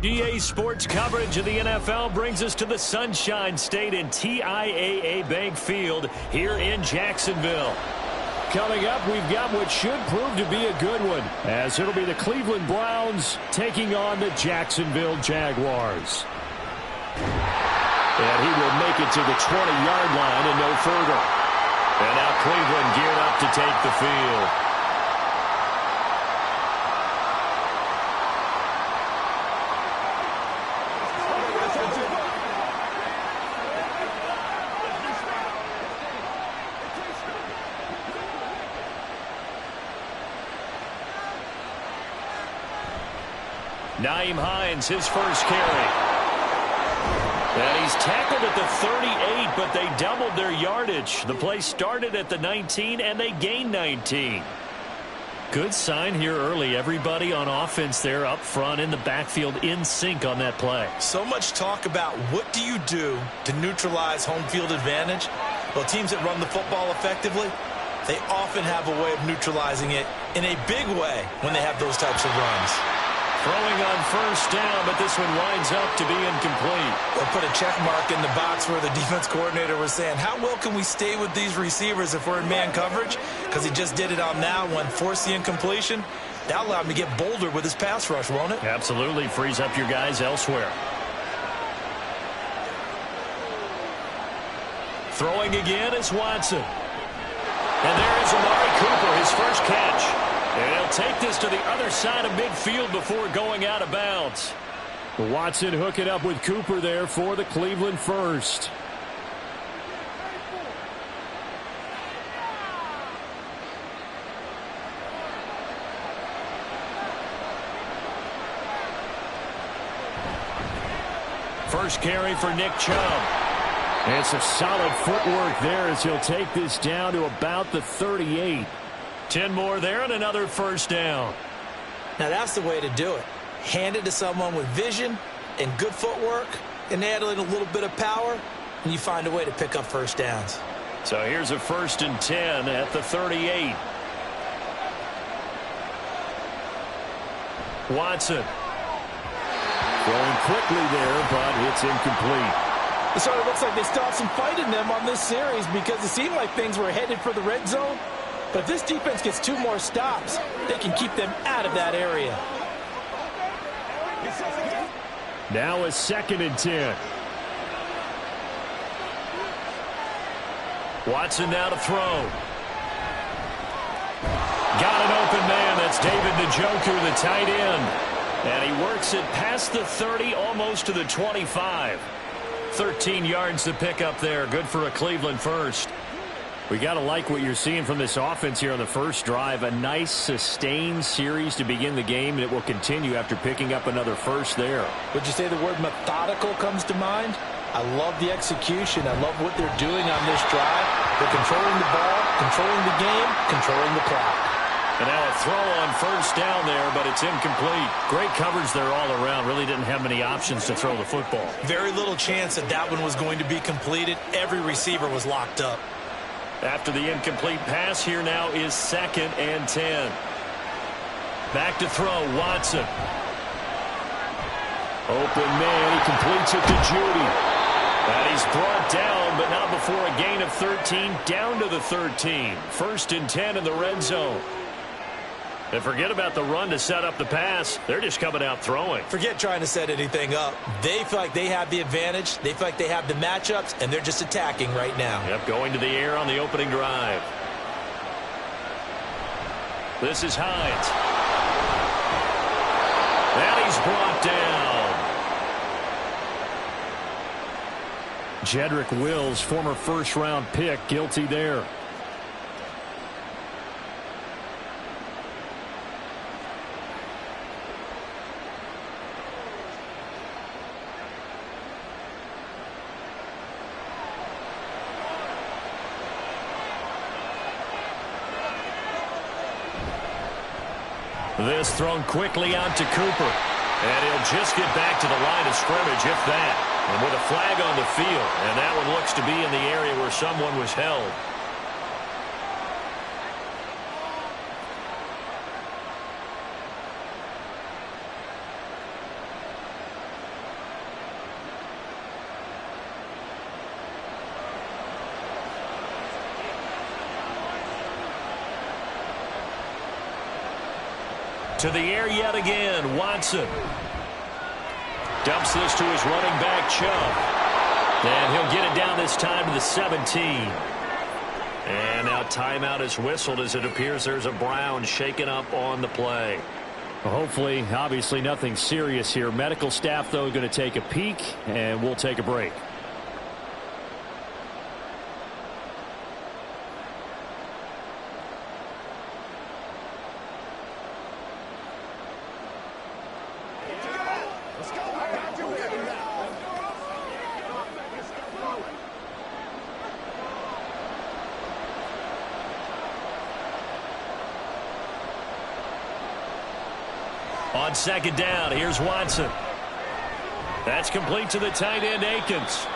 EA Sports coverage of the NFL brings us to the Sunshine State and TIAA Bank Field here in Jacksonville. Coming up, we've got what should prove to be a good one, as it'll be the Cleveland Browns taking on the Jacksonville Jaguars. And he will make it to the 20-yard line and no further. And now Cleveland geared up to take the field. Nyheim Hines, his first carry. And he's tackled at the 38, but they doubled their yardage. The play started at the 19, and they gained 19. Good sign here early. Everybody on offense there up front in the backfield in sync on that play. So much talk about what do you do to neutralize home field advantage? Well, teams that run the football effectively, they often have a way of neutralizing it in a big way when they have those types of runs. Throwing on first down, but this one winds up to be incomplete. They'll put a check mark in the box where the defense coordinator was saying, how well can we stay with these receivers if we're in man coverage? Because he just did it on that one, forced the incompletion. That allowed him to get bolder with his pass rush, won't it? Absolutely. Frees up your guys elsewhere. Throwing again is Watson. And there is Amari Cooper, his first catch. And he'll take this to the other side of midfield before going out of bounds. Watson hooking up with Cooper there for the Cleveland first. First carry for Nick Chubb. And some solid footwork there as he'll take this down to about the 38. 10 more there and another first down. Now that's the way to do it. Hand it to someone with vision and good footwork and add in a little bit of power, and you find a way to pick up first downs. So here's a 1st and 10 at the 38. Watson. Going quickly there, but it's incomplete. It sort of looks like they still have some fight in them on this series because it seemed like things were headed for the red zone. But if this defense gets 2 more stops, they can keep them out of that area. Now a 2nd and 10. Watson now to throw. Got an open man. That's David Njoku, the tight end. And he works it past the 30, almost to the 25. 13 yards to pick up there. Good for a Cleveland first. We got to like what you're seeing from this offense here on the first drive. A nice, sustained series to begin the game, and it will continue after picking up another first there. Would you say the word methodical comes to mind? I love the execution. I love what they're doing on this drive. They're controlling the ball, controlling the game, controlling the clock. And now a throw on first down there, but it's incomplete. Great coverage there all around. Really didn't have many options to throw the football. Very little chance that that one was going to be completed. Every receiver was locked up. After the incomplete pass, here now is 2nd and 10. Back to throw, Watson. Open man, he completes it to Judy. And he's brought down, but not before a gain of 13, down to the 13. 1st and 10 in the red zone. And forget about the run to set up the pass. They're just coming out throwing. Forget trying to set anything up. They feel like they have the advantage. They feel like they have the matchups, and they're just attacking right now. Yep, going to the air on the opening drive. This is Hines. And he's brought down. Jedrick Wills, former first-round pick, guilty there. This thrown quickly out to Cooper. And he'll just get back to the line of scrimmage, if that. And with a flag on the field. And that one looks to be in the area where someone was held. To the air yet again, Watson. Dumps this to his running back, Chubb. And he'll get it down this time to the 17. And now timeout is whistled as it appears there's a Brown shaken up on the play. Well, hopefully, obviously nothing serious here. Medical staff, though, going to take a peek, and we'll take a break. On second down, here's Watson. That's complete to the tight end, Akins.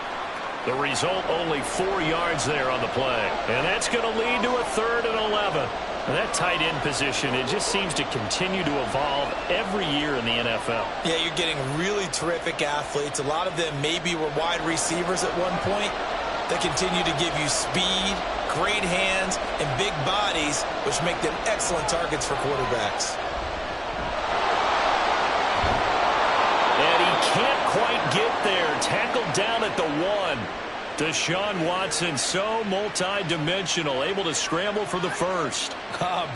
The result, only 4 yards there on the play. And that's going to lead to a 3rd and 11. And that tight end position, it just seems to continue to evolve every year in the NFL. Yeah, you're getting really terrific athletes. A lot of them maybe were wide receivers at one point. They continue to give you speed, great hands, and big bodies, which make them excellent targets for quarterbacks. And he can't quite get there. Tackled down at the 1. Deshaun Watson, so multi-dimensional, able to scramble for the first.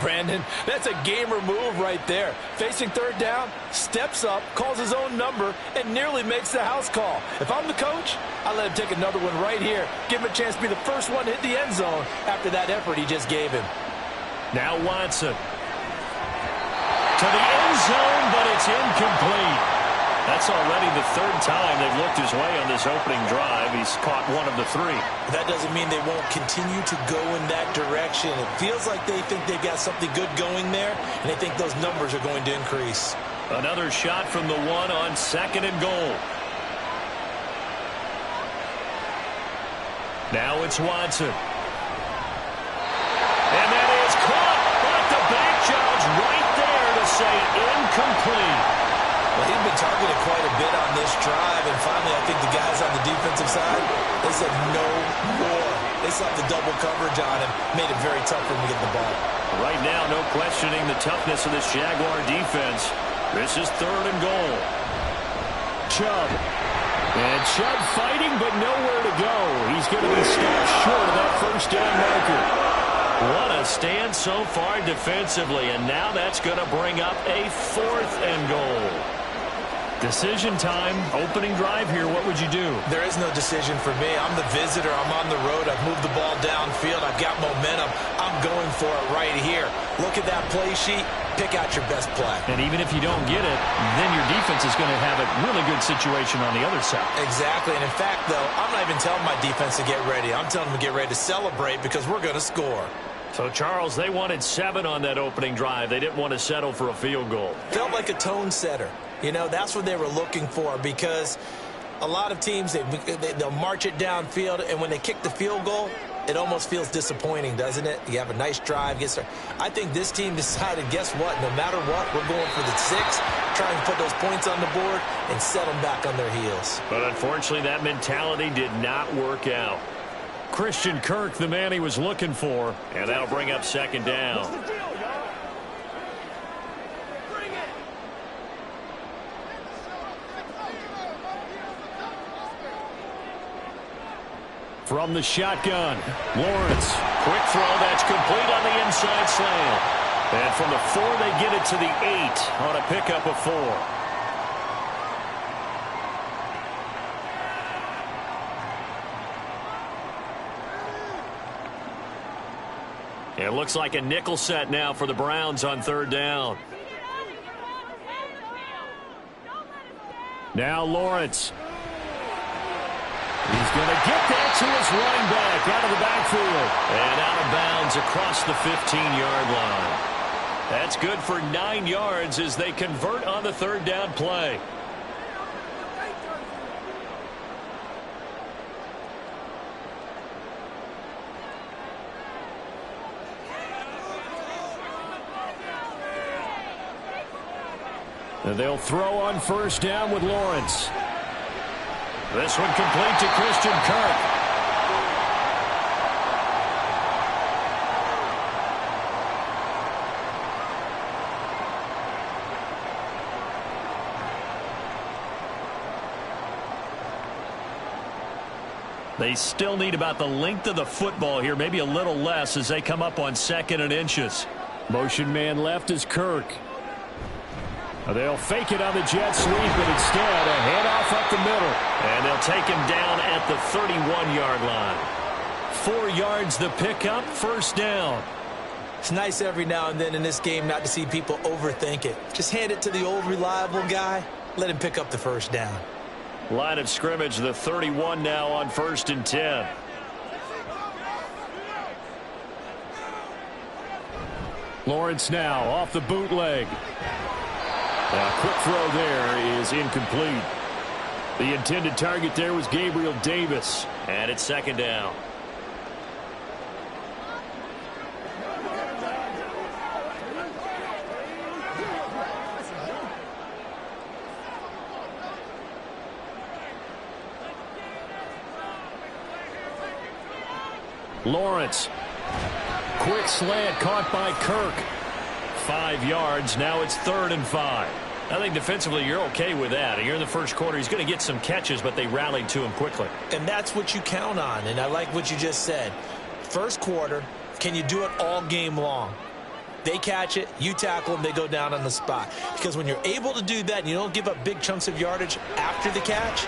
Brandon, that's a gamer move right there. Facing third down, steps up, calls his own number, and nearly makes the house call. If I'm the coach, I let him take another one right here. Give him a chance to be the first one to hit the end zone after that effort he just gave him. Now Watson. To the end zone, but it's incomplete. That's already the 3rd time they've looked his way on this opening drive. He's caught 1 of the 3. That doesn't mean they won't continue to go in that direction. It feels like they think they've got something good going there, and they think those numbers are going to increase. Another shot from the 1 on 2nd and goal. Now it's Watson. And that is caught. But the back judge right there to say incomplete. Well, he's been targeted quite a bit on this drive, and finally I think the guys on the defensive side, they said no more. They slapped the double coverage on him, made it very tough for him to get the ball. Right now, no questioning the toughness of this Jaguar defense. This is 3rd and goal. Chubb. And Chubb fighting, but nowhere to go. He's going to be stopped short of that first down marker. What a stand so far defensively, and now that's going to bring up a 4th and goal. Decision time, opening drive here. What would you do? There is no decision for me. I'm the visitor. I'm on the road. I've moved the ball downfield. I've got momentum. I'm going for it right here. Look at that play sheet. Pick out your best play. And even if you don't get it, then your defense is going to have a really good situation on the other side. Exactly. And in fact, though, I'm not even telling my defense to get ready. I'm telling them to get ready to celebrate because we're going to score. So, Charles, they wanted 7 on that opening drive. They didn't want to settle for a field goal. Felt like a tone setter. You know, that's what they were looking for because a lot of teams, they'll march it downfield, and when they kick the field goal, it almost feels disappointing, doesn't it? You have a nice drive. I think this team decided, guess what? No matter what, we're going for the 6, trying to put those points on the board and set them back on their heels. But unfortunately, that mentality did not work out. Christian Kirk, the man he was looking for, and that'll bring up 2nd down. From the shotgun, Lawrence. Quick throw, that's complete on the inside slant. And from the 4, they get it to the 8 on a pickup of 4. It looks like a nickel set now for the Browns on 3rd down. Now Lawrence. He's going to get that to his running back out of the backfield. And out of bounds across the 15-yard line. That's good for 9 yards as they convert on the 3rd down play. And they'll throw on 1st down with Lawrence. This one complete to Christian Kirk. They still need about the length of the football here, maybe a little less as they come up on 2nd and inches. Motion man left is Kirk. They'll fake it on the jet sweep, but instead a handoff up the middle. And they'll take him down at the 31-yard line. 4 yards the pickup, 1st down. It's nice every now and then in this game not to see people overthink it. Just hand it to the old reliable guy. Let him pick up the 1st down. Line of scrimmage, the 31 now on 1st and 10. Lawrence now off the bootleg. A quick throw there is incomplete. The intended target there was Gabriel Davis. And it's 2nd down. Lawrence. Quick slant caught by Kirk. 5 yards. Now it's 3rd and 5. I think defensively you're okay with that. You're in the 1st quarter. He's going to get some catches, but they rallied to him quickly. And that's what you count on. And I like what you just said. 1st quarter, can you do it all game long? They catch it, you tackle them, they go down on the spot. Because when you're able to do that and you don't give up big chunks of yardage after the catch,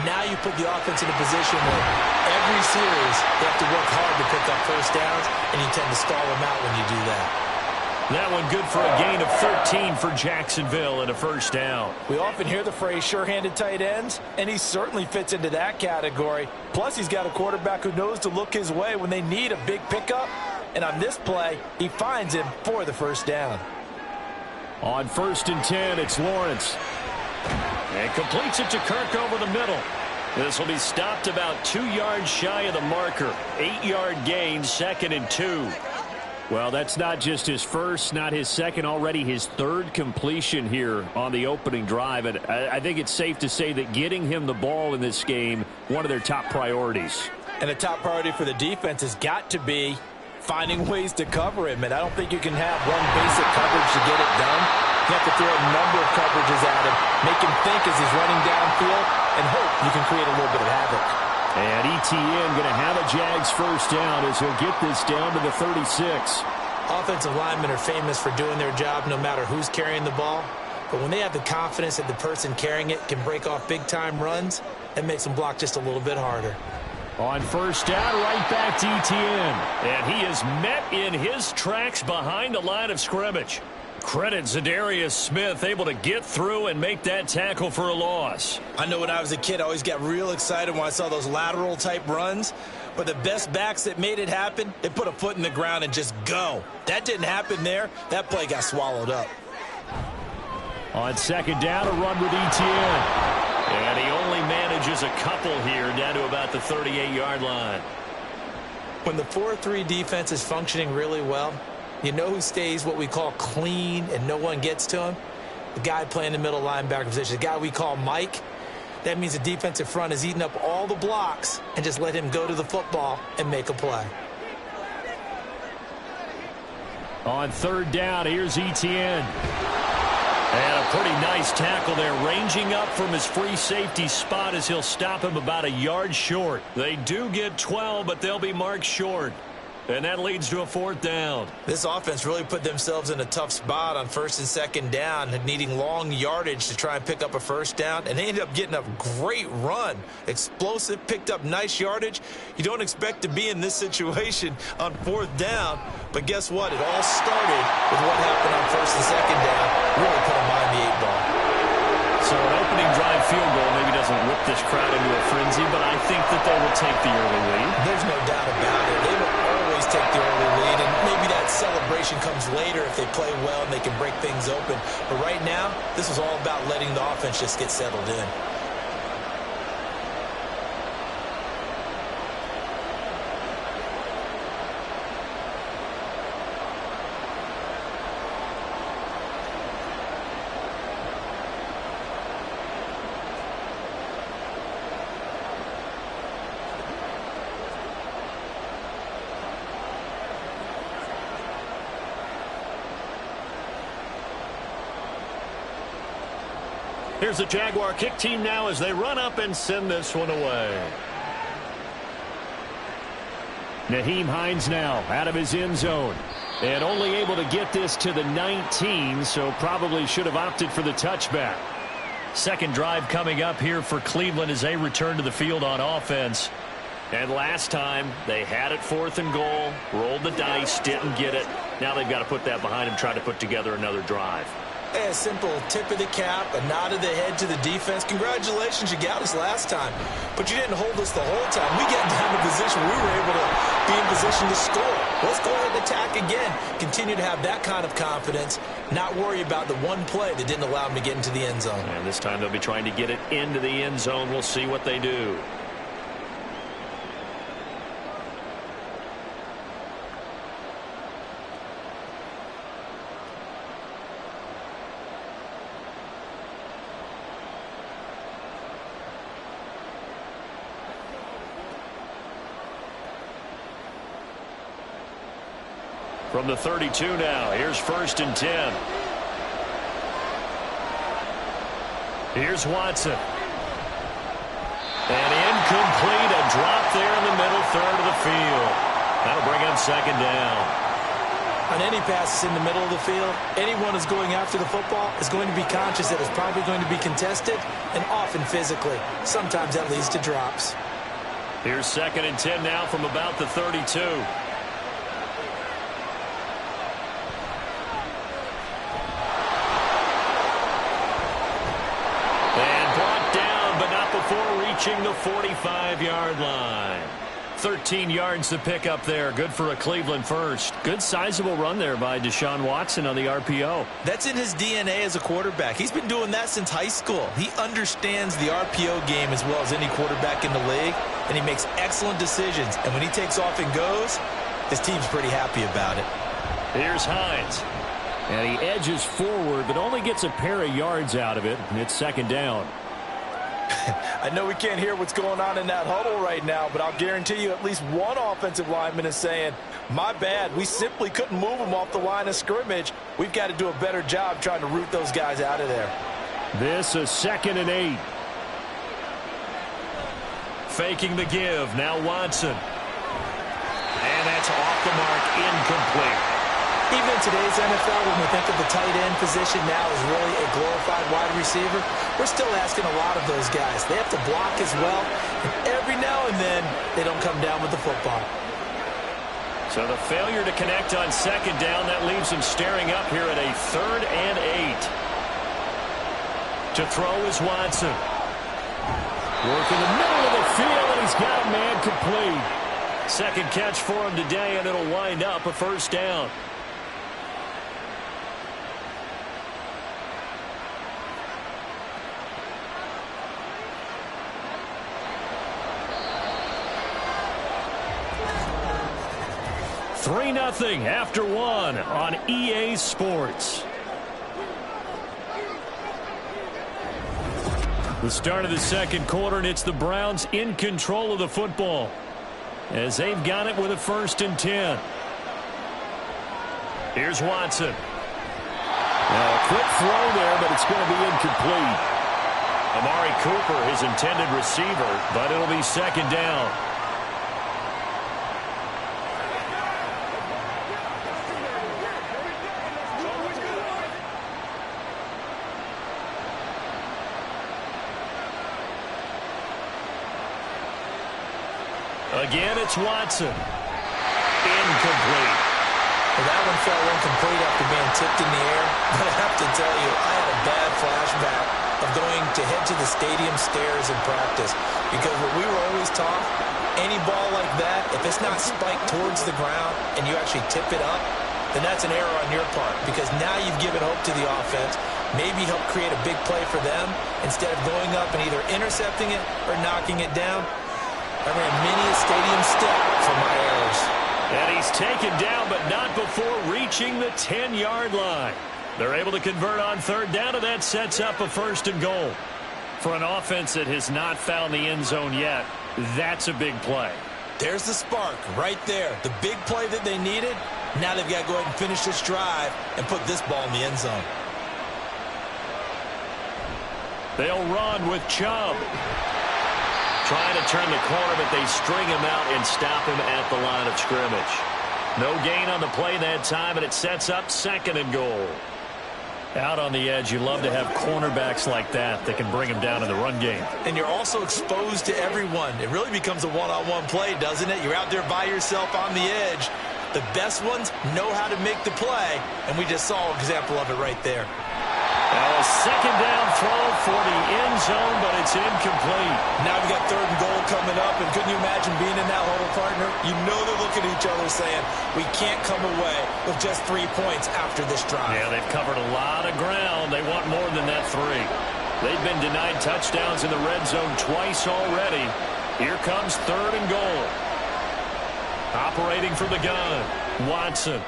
now you put the offense in a position where every series they have to work hard to pick up 1st downs, and you tend to stall them out when you do that. That one good for a gain of 13 for Jacksonville and a 1st down. We often hear the phrase sure-handed tight ends, and he certainly fits into that category. Plus, he's got a quarterback who knows to look his way when they need a big pickup. And on this play, he finds him for the 1st down. On 1st and 10, it's Lawrence. And completes it to Kirk over the middle. This will be stopped about 2 yards shy of the marker. 8-yard gain, 2nd and 2. Well, that's not just his first, not his second, already his 3rd completion here on the opening drive. And I think it's safe to say that getting him the ball in this game, one of their top priorities. And the top priority for the defense has got to be finding ways to cover him. And I don't think you can have one basic coverage to get it done. You have to throw a number of coverages at him, make him think as he's running downfield, and hope you can create a little bit of havoc. And ETN going to have a Jags 1st down as he'll get this down to the 36. Offensive linemen are famous for doing their job no matter who's carrying the ball. But when they have the confidence that the person carrying it can break off big-time runs, it makes them block just a little bit harder. On 1st down, right back to ETN. And he is met in his tracks behind the line of scrimmage. Credit Zadarius Smith, able to get through and make that tackle for a loss. I know when I was a kid, I always got real excited when I saw those lateral-type runs. But the best backs that made it happen, they put a foot in the ground and just go. That didn't happen there. That play got swallowed up. On 2nd down, a run with ETN. And he only manages a couple here down to about the 38-yard line. When the 4-3 defense is functioning really well, you know who stays what we call clean and no one gets to him? The guy playing the middle linebacker position, the guy we call Mike. That means the defensive front is eating up all the blocks and just let him go to the football and make a play. On 3rd down, here's ETN. And a pretty nice tackle there, ranging up from his free safety spot as he'll stop him about a yard short. They do get 12, but they'll be marked short. And that leads to a 4th down. This offense really put themselves in a tough spot on 1st and 2nd down, needing long yardage to try and pick up a 1st down, and they ended up getting a great run. Explosive, picked up nice yardage. You don't expect to be in this situation on 4th down, but guess what? It all started with what happened on 1st and 2nd down. Really put them behind the 8 ball. So an opening drive field goal maybe doesn't whip this crowd into a frenzy, but I think that they will take the early lead. There's no doubt about it. They will always take the early lead, and maybe that celebration comes later if they play well and they can break things open. But right now, this is all about letting the offense just get settled in. Here's the Jaguar kick team now as they run up and send this one away. Nyheim Hines now out of his end zone. And only able to get this to the 19, so probably should have opted for the touchback. Second drive coming up here for Cleveland as they return to the field on offense. And last time, they had it 4th and goal, rolled the dice, didn't get it. Now they've got to put that behind them, try to put together another drive. A simple tip of the cap, a nod of the head to the defense. Congratulations, you got us last time. But you didn't hold us the whole time. We got down to position. We were able to be in position to score. Let's go ahead and attack again. Continue to have that kind of confidence. Not worry about the one play that didn't allow them to get into the end zone. And this time they'll be trying to get it into the end zone. We'll see what they do. From the 32 now, here's 1st and 10. Here's Watson. And incomplete, a drop there in the middle third of the field. That'll bring up 2nd down. On any passes in the middle of the field, anyone who's going after the football is going to be conscious that it's probably going to be contested and often physically. Sometimes that leads to drops. Here's 2nd and 10 now from about the 32. Before reaching the 45-yard line. 13 yards to pick up there. Good for a Cleveland first. Good sizable run there by Deshaun Watson on the RPO. That's in his DNA as a quarterback. He's been doing that since high school. He understands the RPO game as well as any quarterback in the league, and he makes excellent decisions. And when he takes off and goes, his team's pretty happy about it. Here's Hines. And he edges forward, but only gets a pair of yards out of it, and it's 2nd down. I know we can't hear what's going on in that huddle right now, but I'll guarantee you at least one offensive lineman is saying, my bad, we simply couldn't move them off the line of scrimmage. We've got to do a better job trying to root those guys out of there. This is 2nd and 8. Faking the give, now Watson. And that's off the mark, incomplete. Even in today's NFL, when we think of the tight end position now as really a glorified wide receiver, we're still asking a lot of those guys. They have to block as well, and every now and then they don't come down with the football. So the failure to connect on 2nd down, that leaves him staring up here at a 3rd and 8. To throw is Watson. Working the middle of the field, and he's got a man complete. Second catch for him today, and it'll wind up a 1st down. Nothing after 1 on EA Sports. The start of the 2nd quarter, and it's the Browns in control of the football as they've got it with a 1st and 10. Here's Watson. Now a quick throw there, but it's going to be incomplete. Amari Cooper, his intended receiver, but it'll be 2nd down. Again, it's Watson. Incomplete. Well, that one fell incomplete after being tipped in the air. But I have to tell you, I had a bad flashback of going to head to the stadium stairs in practice. Because what we were always taught, any ball like that, if it's not spiked towards the ground and you actually tip it up, then that's an error on your part. Because now you've given hope to the offense. Maybe help create a big play for them instead of going up and either intercepting it or knocking it down. I ran many a stadium step for my errors. And he's taken down, but not before reaching the 10-yard line. They're able to convert on 3rd down, and that sets up a 1st and goal. For an offense that has not found the end zone yet, that's a big play. There's the spark right there. The big play that they needed. Now they've got to go ahead and finish this drive and put this ball in the end zone. They'll run with Chubb. Trying to turn the corner, but they string him out and stop him at the line of scrimmage. No gain on the play that time, and it sets up 2nd and goal. Out on the edge, you love to have cornerbacks like that can bring him down in the run game. And you're also exposed to everyone. It really becomes a one-on-one play, doesn't it? You're out there by yourself on the edge. The best ones know how to make the play, and we just saw an example of it right there. Now a 2nd down throw for the end zone, but it's incomplete. Now we got 3rd and goal coming up, and couldn't you imagine being in that huddle, partner? You know they're looking at each other saying, we can't come away with just 3 points after this drive. Yeah, they've covered a lot of ground. They want more than that 3. They've been denied touchdowns in the red zone twice already. Here comes 3rd and goal. Operating from the gun, Watson.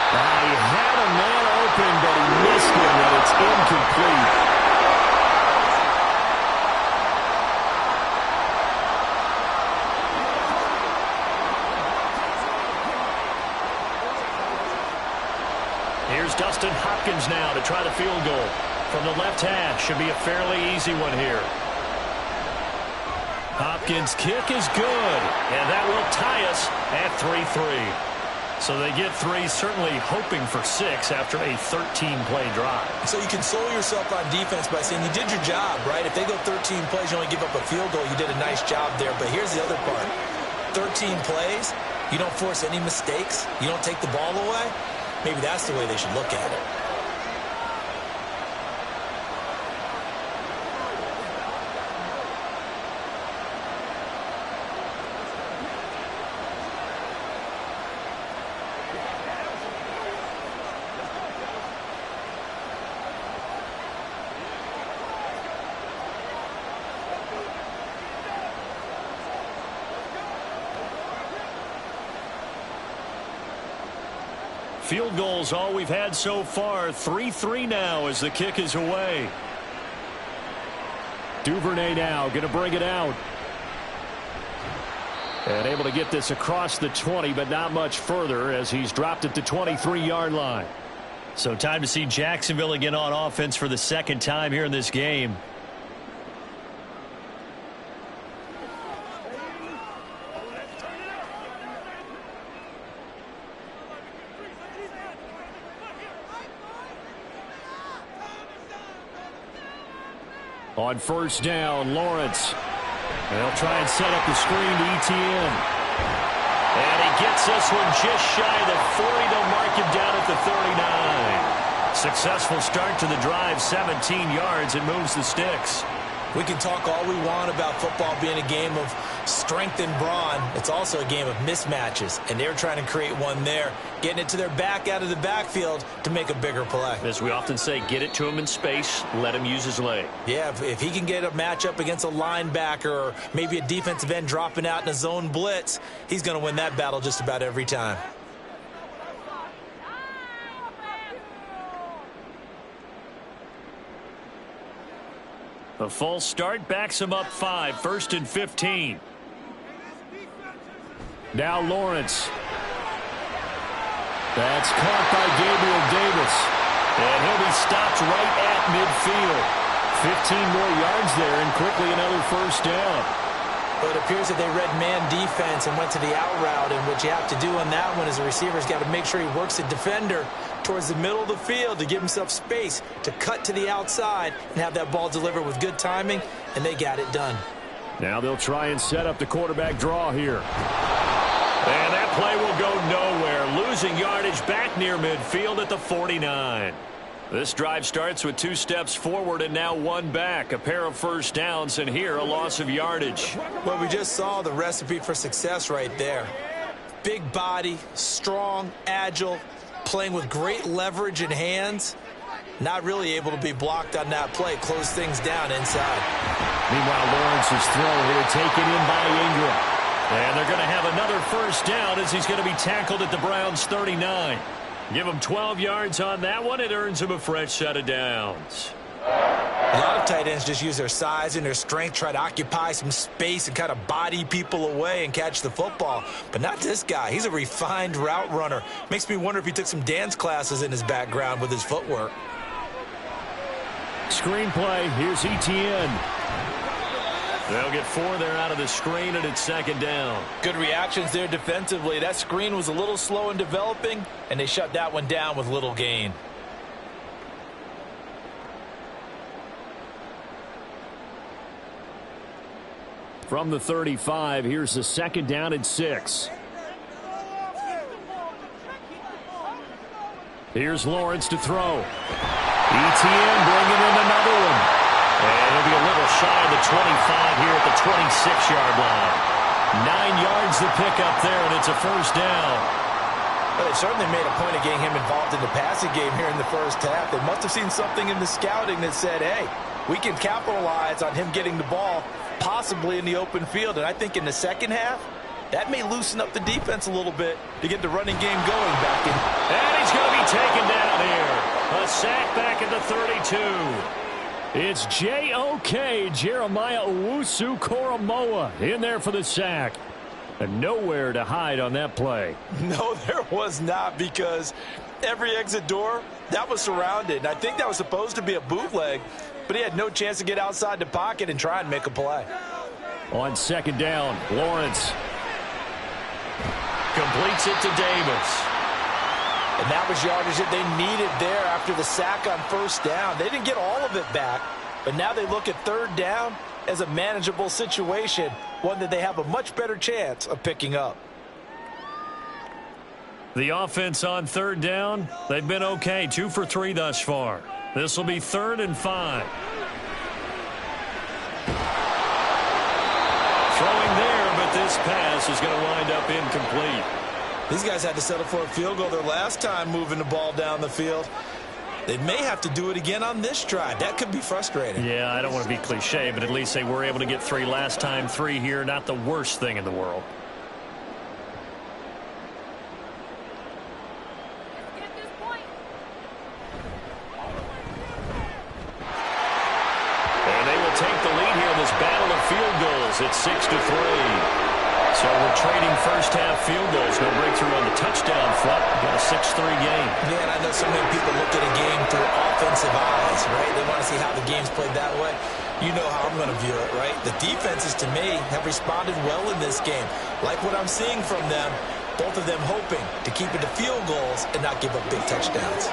He had a man open, but he missed him, and it's incomplete. Here's Dustin Hopkins now to try the field goal. From the left hash, should be a fairly easy one here. Hopkins' kick is good, and that will tie us at 3-3. So they get 3, certainly hoping for 6 after a 13-play drive. So you console yourself on defense by saying you did your job, right? If they go 13 plays, you only give up a field goal, you did a nice job there. But here's the other part. 13 plays, you don't force any mistakes, you don't take the ball away. Maybe that's the way they should look at it. Field goals all we've had so far. 3-3 now as the kick is away. Duvernay now going to bring it out. And able to get this across the 20, but not much further as he's dropped it to 23-yard line. So time to see Jacksonville again on offense for the 2nd time here in this game. On 1st down, Lawrence. They'll try and set up the screen to ETN. And he gets this one just shy of the 40. They'll mark him down at the 39. Successful start to the drive, 17 yards, and moves the sticks. We can talk all we want about football being a game of strength and brawn. It's also a game of mismatches, and they're trying to create one there, getting it to their back out of the backfield to make a bigger play. As we often say, get it to him in space, let him use his leg. Yeah, if he can get a matchup against a linebacker or maybe a defensive end dropping out in a zone blitz, he's going to win that battle just about every time. A false start backs him up 5, 1st and 15. Now Lawrence. That's caught by Gabriel Davis. And he'll be stopped right at midfield. 15 more yards there and quickly another 1st down. But it appears that they read man defense and went to the out route, and what you have to do on that one is the receiver's got to make sure he works the defender towards the middle of the field to give himself space to cut to the outside and have that ball delivered with good timing, and they got it done. Now they'll try and set up the quarterback draw here. And that play will go nowhere. Losing yardage back near midfield at the 49. This drive starts with 2 steps forward and now 1 back. A pair of 1st downs, and here a loss of yardage. Well, we just saw the recipe for success right there. Big body, strong, agile, playing with great leverage in hands. Not really able to be blocked on that play. Close things down inside. Meanwhile, Lawrence's throw here taken in by Ingram. And they're going to have another 1st down as he's going to be tackled at the Browns' 39. Give him 12 yards on that one. It earns him a fresh set of downs. A lot of tight ends just use their size and their strength, try to occupy some space and kind of body people away and catch the football. But not this guy. He's a refined route runner. Makes me wonder if he took some dance classes in his background with his footwork. Screenplay. Here's ETN. They'll get 4 there out of the screen, and it's second down. Good reactions there defensively. That screen was a little slow in developing, and they shut that one down with little gain. From the 35, here's the second down and 6. Here's Lawrence to throw. ETN bringing in another one. And he'll be a little shy of the 25 here at the 26-yard line. 9 yards to pick up there, and it's a first down. Well, they certainly made a point of getting him involved in the passing game here in the first half. They must have seen something in the scouting that said, hey, we can capitalize on him getting the ball possibly in the open field. And I think in the second half, that may loosen up the defense a little bit to get the running game going back in. And he's going to be taken down here. A sack back at the 32. It's J.O.K. Jeremiah Owusu-Koramoah in there for the sack. And nowhere to hide on that play. No, there was not, because every exit door, that was surrounded. And I think that was supposed to be a bootleg, but he had no chance to get outside the pocket and try and make a play. On second down, Lawrence completes it to Davis. And that was yardage that they needed there after the sack on first down. They didn't get all of it back, but now they look at third down as a manageable situation, one that they have a much better chance of picking up. The offense on third down, they've been okay. 2 for 3 thus far. This will be 3rd and 5. Throwing there, but this pass is going to wind up incomplete. These guys had to settle for a field goal their last time moving the ball down the field. They may have to do it again on this drive. That could be frustrating. Yeah, I don't want to be cliche, but at least they were able to get 3 last time. 3 here, not the worst thing in the world. And they will take the lead here in this battle of field goals. It's 6-3. So we're trading first half field goals. No breakthrough on the touchdown front. Got a 6-3 game. Yeah, and I know so many people look at a game through offensive eyes, right? They want to see how the game's played that way. You know how I'm going to view it, right? The defenses, to me, have responded well in this game. Like what I'm seeing from them, both of them hoping to keep it to field goals and not give up big touchdowns.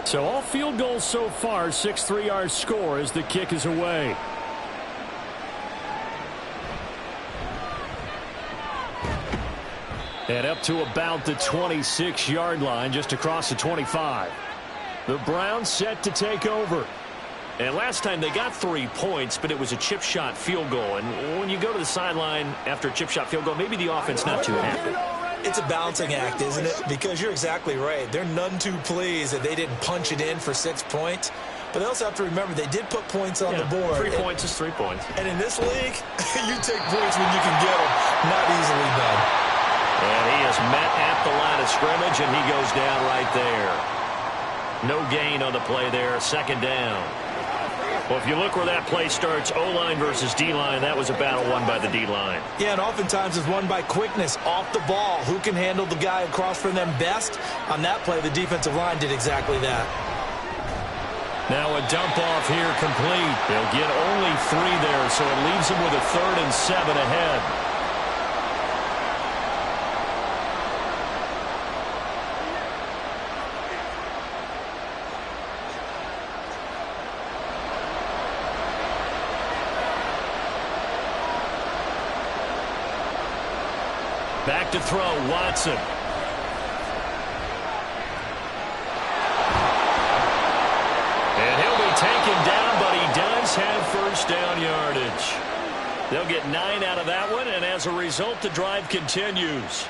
So all field goals so far, 6-3 our score as the kick is away. And up to about the 26-yard line, just across the 25. The Browns set to take over. And last time they got 3 points, but it was a chip shot field goal. And when you go to the sideline after a chip shot field goal, maybe the offense not too happy. It's a balancing act, isn't it? Because you're exactly right. They're none too pleased that they didn't punch it in for 6 points. But they also have to remember they did put points on the board. 3 points is 3 points. And in this league, you take points when you can get them. Not easily done. And he is met at the line of scrimmage, and he goes down right there. No gain on the play there. Second down. Well, if you look where that play starts, O-line versus D-line, that was a battle won by the D-line. Yeah, and oftentimes it's won by quickness off the ball. Who can handle the guy across from them best? On that play, the defensive line did exactly that. Now a dump off here complete. They'll get only 3 there, so it leaves them with a 3rd and 7 ahead. Back to throw, Watson. And he'll be taken down, but he does have first down yardage. They'll get 9 out of that one, and as a result, the drive continues.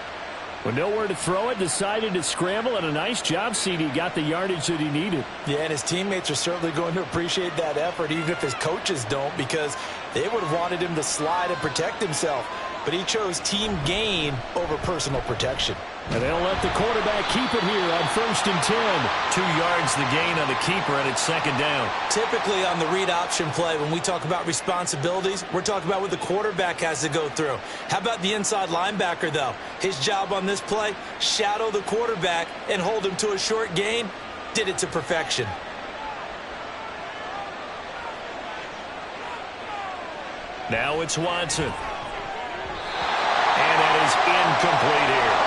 With nowhere to throw it, decided to scramble, and a nice job, CD. Got the yardage that he needed. Yeah, and his teammates are certainly going to appreciate that effort, even if his coaches don't, because they would have wanted him to slide and protect himself. but he chose team gain over personal protection. And they'll let the quarterback keep it here on 1st and 10. 2 yards the gain on the keeper, and it's 2nd down. Typically on the read option play, when we talk about responsibilities, we're talking about what the quarterback has to go through. How about the inside linebacker, though? His job on this play, shadow the quarterback and hold him to a short gain. Did it to perfection. Now it's Watson. And that is incomplete here.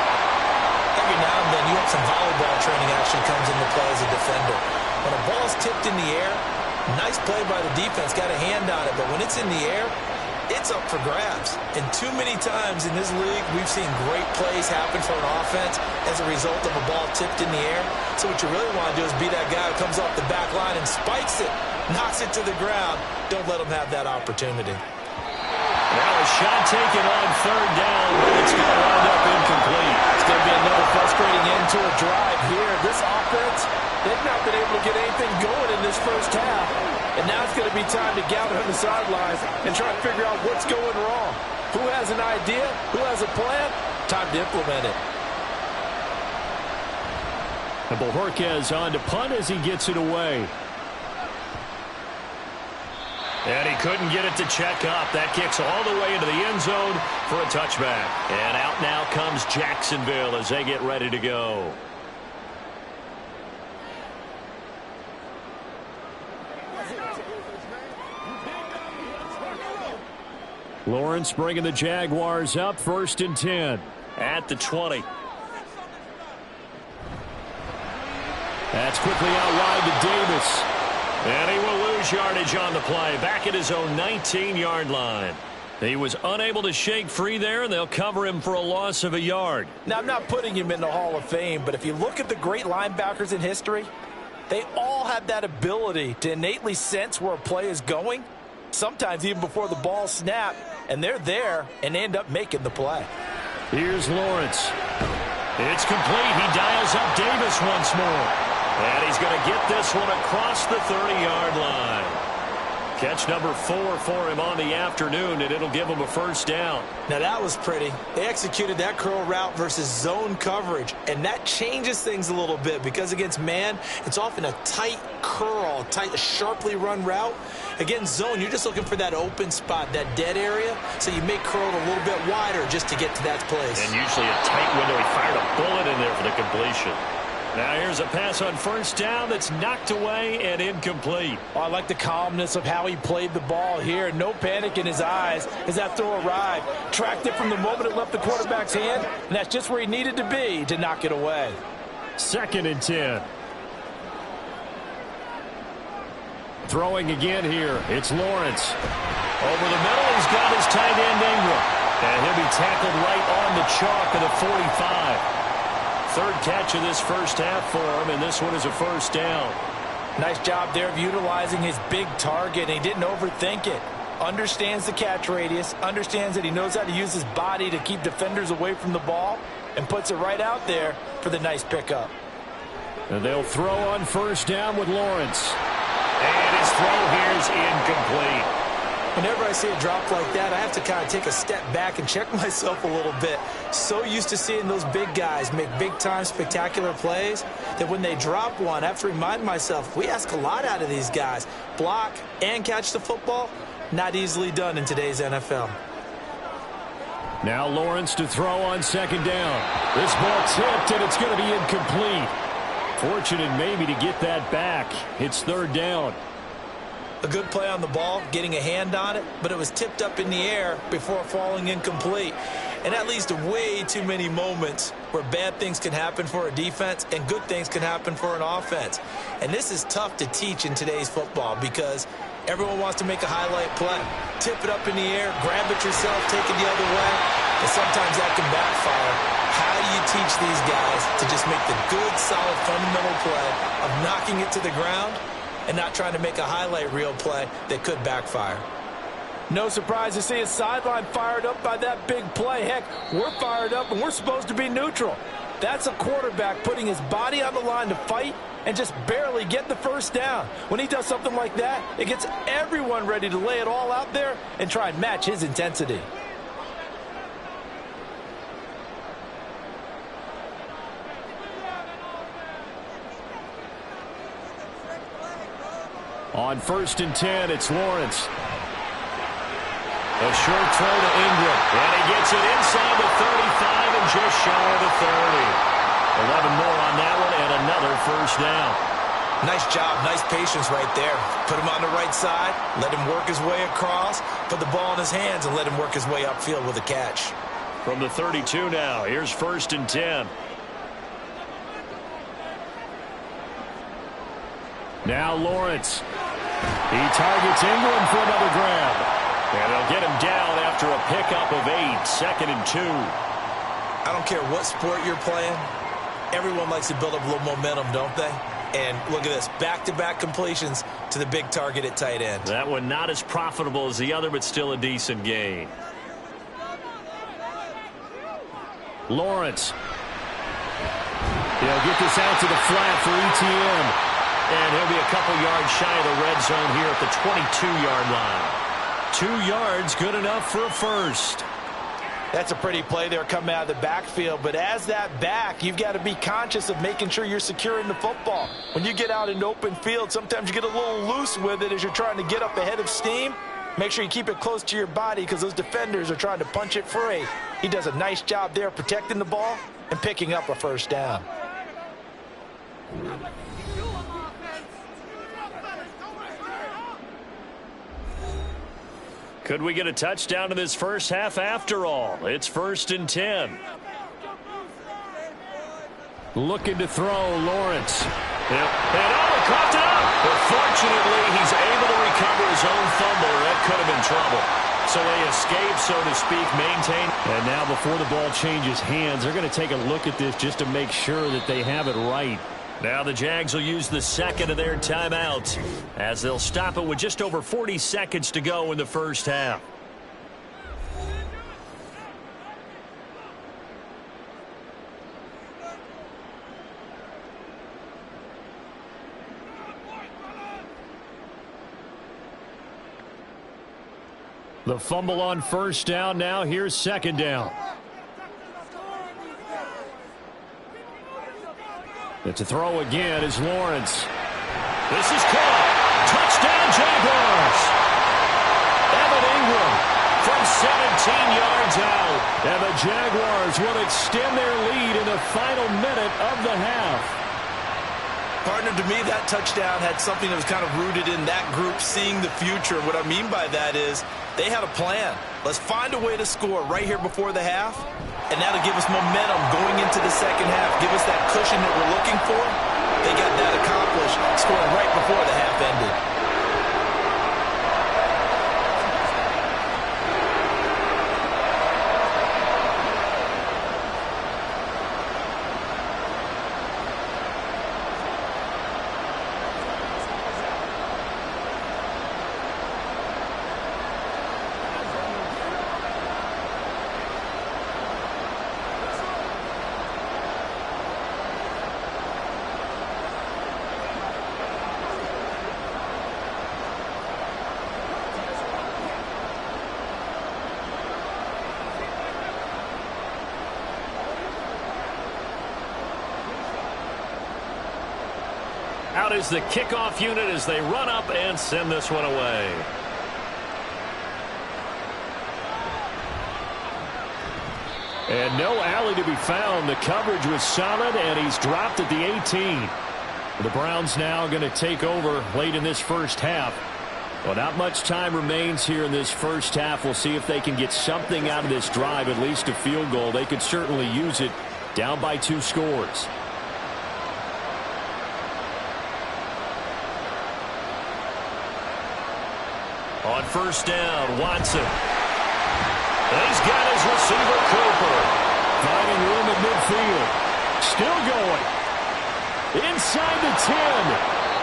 Every now and then you have some volleyball training action comes into play as a defender. When a ball's tipped in the air, nice play by the defense, got a hand on it, but when it's in the air, it's up for grabs. And too many times in this league, we've seen great plays happen for an offense as a result of a ball tipped in the air. So what you really want to do is be that guy who comes off the back line and spikes it, knocks it to the ground. Don't let him have that opportunity. Now a shot taken on 3rd down, but it's going to wind up incomplete. It's going to be another frustrating end to a drive here. This offense, they've not been able to get anything going in this first half. And now it's going to be time to gather on the sidelines and try to figure out what's going wrong. Who has an idea? Who has a plan? Time to implement it. And Bojorquez on to punt as he gets it away. And he couldn't get it to check up. That kicks all the way into the end zone for a touchback. And out now comes Jacksonville as they get ready to go. Lawrence bringing the Jaguars up, 1st and 10. At the 20. That's quickly out wide to Davis. And he will lose yardage on the play. Back at his own 19-yard line. He was unable to shake free there, and they'll cover him for a loss of a yard. Now, I'm not putting him in the Hall of Fame, but if you look at the great linebackers in history, they all have that ability to innately sense where a play is going, sometimes even before the ball snapped, and they're there and they end up making the play. Here's Lawrence. It's complete. He dials up Davis once more. And he's going to get this one across the 30-yard line. Catch number 4 for him on the afternoon, and it'll give him a 1st down. Now that was pretty. They executed that curl route versus zone coverage, and that changes things a little bit because against man, it's often a tight curl, tight, sharply run route. Against zone, you're just looking for that open spot, that dead area, so you make curl a little bit wider just to get to that place. And usually a tight window. He fired a bullet in there for the completion. Now here's a pass on 1st down that's knocked away and incomplete. Oh, I like the calmness of how he played the ball here. No panic in his eyes as that throw arrived. Tracked it from the moment it left the quarterback's hand, and that's just where he needed to be to knock it away. 2nd and 10. Throwing again here. It's Lawrence. Over the middle, he's got his tight end Ingram. And he'll be tackled right on the chalk of the 45. 3rd catch of this first half for him, and this one is a 1st down. Nice job there of utilizing his big target, and he didn't overthink it. Understands the catch radius, understands that he knows how to use his body to keep defenders away from the ball, and puts it right out there for the nice pickup. And they'll throw on 1st down with Lawrence. And his throw here is incomplete. Whenever I see a drop like that, I have to kind of take a step back and check myself a little bit. So used to seeing those big guys make big-time spectacular plays that when they drop one, I have to remind myself, we ask a lot out of these guys. Block and catch the football, not easily done in today's NFL. Now Lawrence to throw on 2nd down. This ball tipped, and it's going to be incomplete. Fortunate maybe to get that back. It's 3rd down. A good play on the ball, getting a hand on it, but it was tipped up in the air before falling incomplete. And that leads to way too many moments where bad things can happen for a defense and good things can happen for an offense. And this is tough to teach in today's football because everyone wants to make a highlight play. Tip it up in the air, grab it yourself, take it the other way, and sometimes that can backfire. How do you teach these guys to just make the good, solid, fundamental play of knocking it to the ground and not trying to make a highlight reel play that could backfire? No surprise to see his sideline fired up by that big play. Heck, we're fired up and we're supposed to be neutral. That's a quarterback putting his body on the line to fight and just barely get the 1st down. When he does something like that, it gets everyone ready to lay it all out there and try and match his intensity. On 1st and 10, it's Lawrence. A short throw to Ingram. And he gets it inside the 35 and just shy of the 30. 11 more on that one and another first down. Nice job. Nice patience right there. Put him on the right side. Let him work his way across. Put the ball in his hands and let him work his way upfield with a catch. From the 32 now, here's 1st and 10. Now Lawrence. He targets Ingram for another grab. And they'll get him down after a pickup of 8. 2nd and 2. I don't care what sport you're playing. Everyone likes to build up a little momentum, don't they? And look at this. Back-to-back completions to the big target at tight end. That one not as profitable as the other, but still a decent gain. Lawrence. He'll get this out to the flat for ETN. And he'll be a couple yards shy of the red zone here at the 22-yard line. 2 yards, good enough for a first. That's a pretty play there coming out of the backfield. But as that back, you've got to be conscious of making sure you're securing the football. When you get out in open field, sometimes you get a little loose with it as you're trying to get up ahead of steam. Make sure you keep it close to your body because those defenders are trying to punch it free. He does a nice job there protecting the ball and picking up a first down. Could we get a touchdown in this first half after all? It's 1st and 10. Looking to throw, Lawrence. Yep. And coughed it up. But fortunately, he's able to recover his own fumble. That could have been trouble. So they escape, so to speak, maintain. And now before the ball changes hands, they're going to take a look at this just to make sure that they have it right. Now the Jags will use the second of their timeouts as they'll stop it with just over 40 seconds to go in the first half. The fumble on first down. Now here's 2nd down. It's a throw again is Lawrence. This is caught. Touchdown, Jaguars. Evan Ingram from 17 yards out. And the Jaguars will extend their lead in the final minute of the half. Partner, to me, that touchdown had something that was kind of rooted in that group seeing the future. What I mean by that is they had a plan. Let's find a way to score right here before the half, and that'll give us momentum going into the second half. Give us that cushion that we're looking for. They got that accomplished, scoring right before the half ended. Out is the kickoff unit as they run up and send this one away. And no alley to be found. The coverage was solid, and he's dropped at the 18. The Browns now going to take over late in this first half. Well, not much time remains here in this first half. We'll see if they can get something out of this drive, at least a field goal. They could certainly use it, down by 2 scores. On first down, Watson. He's got his receiver, Cooper. Finding room at midfield. Still going. Inside the 10.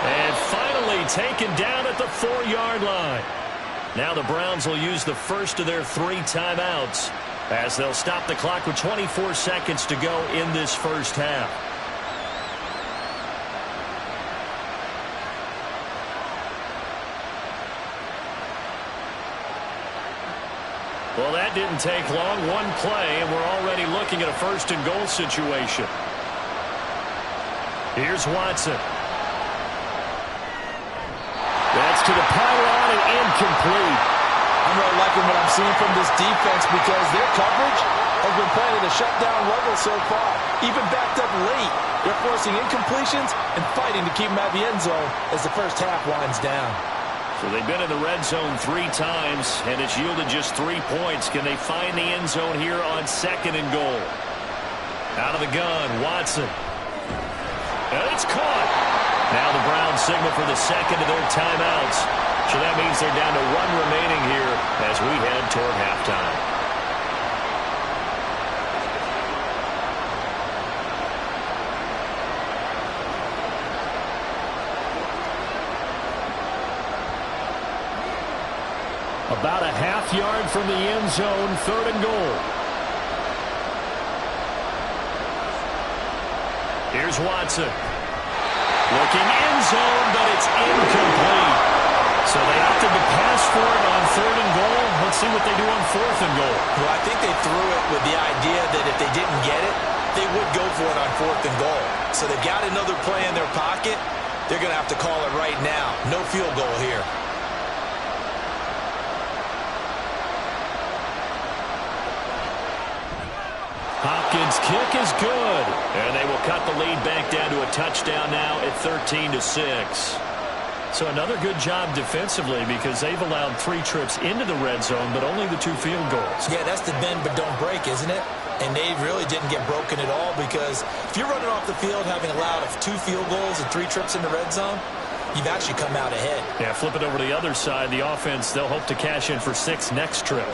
And finally taken down at the 4-yard line. Now the Browns will use the first of their 3 timeouts as they'll stop the clock with 24 seconds to go in this first half. Well, that didn't take long. One play, and we're already looking at a first-and-goal situation. Here's Watson. That's to the pylon and incomplete. I'm really liking what I'm seeing from this defense because their coverage has been playing at a shutdown level so far. Even backed up late, they're forcing incompletions and fighting to keep them at the end zone as the first half winds down. So they've been in the red zone 3 times, and it's yielded just 3 points. Can they find the end zone here on 2nd and goal? Out of the gun, Watson. And it's caught. Now the Browns signal for the second of their timeouts. So that means they're down to 1 remaining here as we head toward halftime. About a half yard from the end zone, 3rd and goal. Here's Watson. Looking end zone, but it's incomplete. So they opted to pass for it on 3rd and goal. Let's see what they do on 4th and goal. Well, I think they threw it with the idea that if they didn't get it, they would go for it on 4th and goal. So they've got another play in their pocket. They're going to have to call it right now. No field goal here. Hopkins' kick is good. And they will cut the lead back down to a touchdown now at 13-6. So another good job defensively because they've allowed 3 trips into the red zone, but only the 2 field goals. Yeah, that's the bend but don't break, isn't it? And they really didn't get broken at all because if you're running off the field having allowed 2 field goals and 3 trips in the red zone, you've actually come out ahead. Yeah, flip it over to the other side. The offense, they'll hope to cash in for 6 next trip.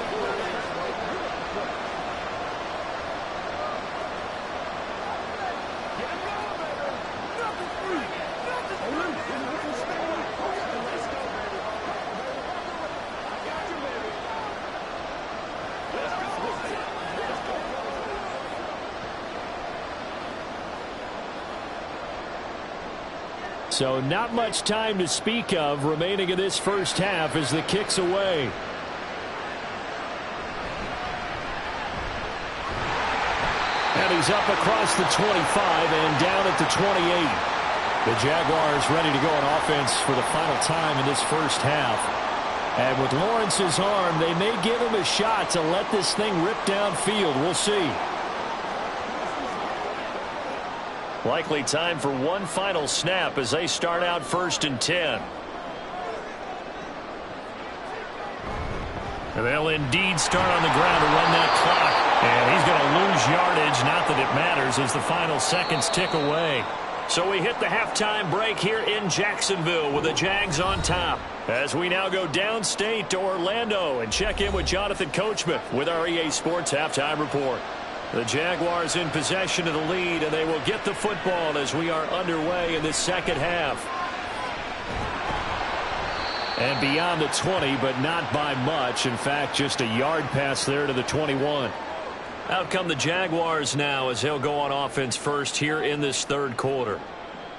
So not much time to speak of remaining in this first half as the kick's away. And he's up across the 25 and down at the 28. The Jaguars ready to go on offense for the final time in this first half. And with Lawrence's arm, they may give him a shot to let this thing rip downfield. We'll see. Likely time for one final snap as they start out 1st and 10. And they'll indeed start on the ground to run that clock. And he's going to lose yardage. Not that it matters as the final seconds tick away. So we hit the halftime break here in Jacksonville with the Jags on top. As we now go downstate to Orlando and check in with Jonathan Coachman with our EA Sports Halftime Report. The Jaguars in possession of the lead, and they will get the football as we are underway in this second half. And beyond the 20, but not by much. In fact, just a yard pass there to the 21. Out come the Jaguars now as they'll go on offense first here in this third quarter.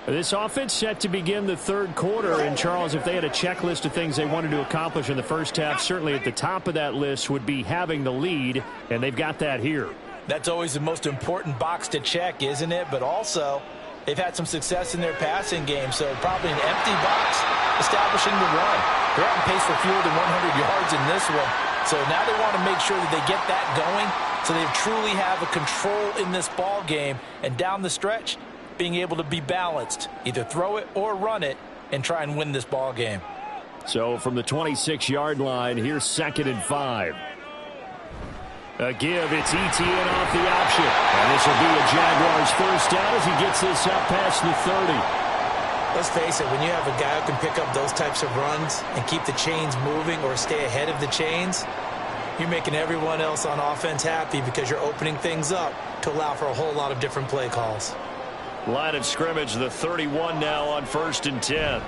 This offense set to begin the third quarter. And, Charles, if they had a checklist of things they wanted to accomplish in the first half, certainly at the top of that list would be having the lead, and they've got that here. That's always the most important box to check, isn't it? But also, they've had some success in their passing game, so probably an empty box establishing the run. They're on pace for fewer than 100 yards in this one. So now they want to make sure that they get that going so they truly have a control in this ball game. And down the stretch, being able to be balanced, either throw it or run it, and try and win this ball game. So from the 26-yard line, here's 2nd and 5. A give, it's Etienne off the option. And this will be a Jaguars first down as he gets this up past the 30. Let's face it, when you have a guy who can pick up those types of runs and keep the chains moving or stay ahead of the chains, you're making everyone else on offense happy because you're opening things up to allow for a whole lot of different play calls. Line of scrimmage, the 31 now on 1st and 10.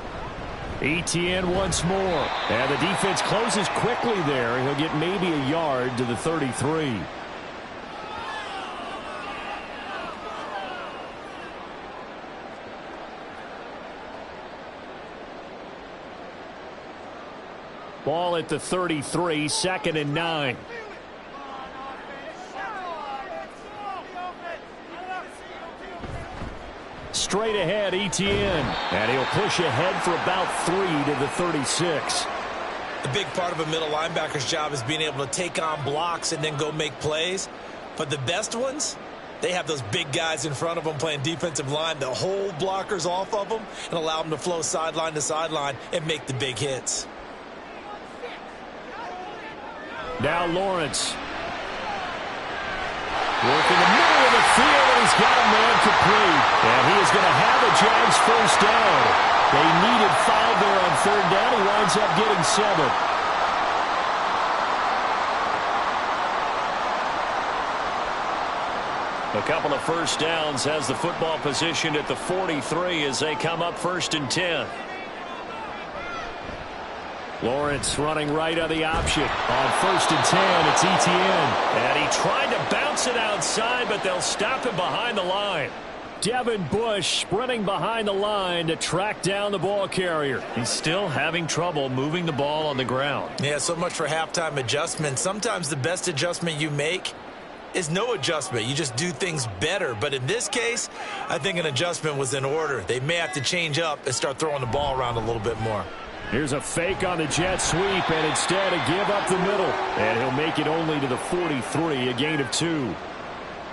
Etienne once more. And the defense closes quickly there. He'll get maybe a yard to the 33. Ball at the 33, 2nd and 9. Straight ahead, ETN. And he'll push ahead for about 3 to the 36. The big part of a middle linebacker's job is being able to take on blocks and then go make plays. But the best ones, they have those big guys in front of them playing defensive line that hold blockers off of them and allow them to flow sideline to sideline and make the big hits. Now Lawrence. Working the middle of the field, and he's got a man complete. And he is going to have a Jags first down. They needed 5 there on third down. He winds up getting 7. A couple of first downs has the football positioned at the 43 as they come up 1st and 10. Lawrence running right on the option. On 1st and 10, it's ETN. And he tried to bounce it outside, but they'll stop him behind the line. Devin Bush sprinting behind the line to track down the ball carrier. He's still having trouble moving the ball on the ground. Yeah, so much for halftime adjustment. Sometimes the best adjustment you make is no adjustment. You just do things better. But in this case, I think an adjustment was in order. They may have to change up and start throwing the ball around a little bit more. Here's a fake on the jet sweep, and instead a give up the middle. And he'll make it only to the 43, a gain of 2.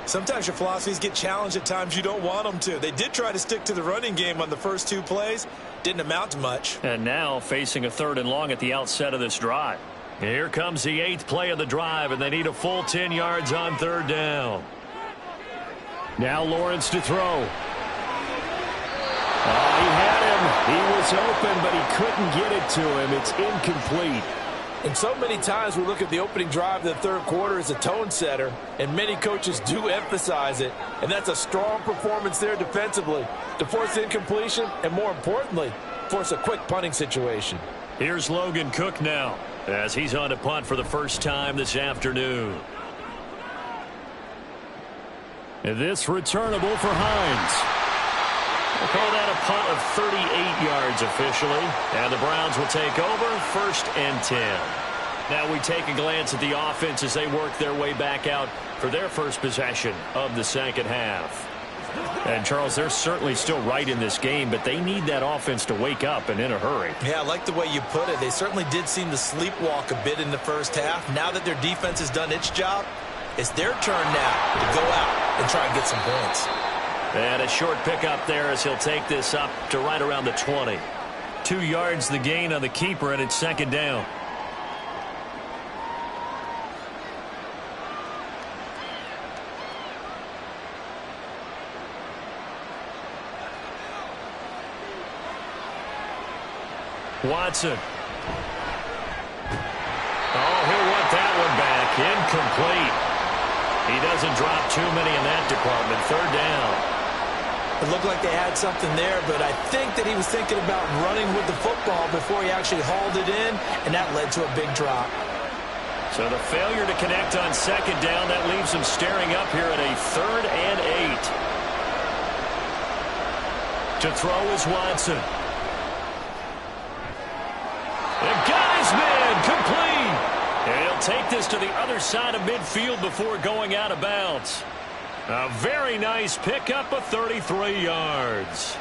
Sometimes your philosophies get challenged at times you don't want them to. They did try to stick to the running game on the first 2 plays. Didn't amount to much. And now facing a 3rd and long at the outset of this drive. Here comes the 8th play of the drive, and they need a full 10 yards on 3rd down. Now Lawrence to throw. He had him. He was open, but he couldn't get it to him. It's incomplete. And so many times we look at the opening drive of the 3rd quarter as a tone setter, and many coaches do emphasize it. And that's a strong performance there defensively to force incompletion and, more importantly, force a quick punting situation. Here's Logan Cook now as he's on to punt for the first time this afternoon. And this returnable for Hines. We'll call that a punt of 38 yards officially. And the Browns will take over 1st and 10. Now we take a glance at the offense as they work their way back out for their first possession of the second half. And, Charles, they're certainly still right in this game, but they need that offense to wake up and in a hurry. Yeah, I like the way you put it. They certainly did seem to sleepwalk a bit in the first half. Now that their defense has done its job, it's their turn now to go out and try and get some points. And a short pickup there as he'll take this up to right around the 20. 2 yards the gain on the keeper, and it's 2nd down. Watson. Oh, he'll want that one back. Incomplete. He doesn't drop too many in that department. 3rd down. It looked like they had something there, but I think that he was thinking about running with the football before he actually hauled it in, and that led to a big drop. So the failure to connect on 2nd down, that leaves him staring up here at a 3rd and 8. To throw is Watson. The guy's man complete. And he'll take this to the other side of midfield before going out of bounds. A very nice pickup of 33 yards.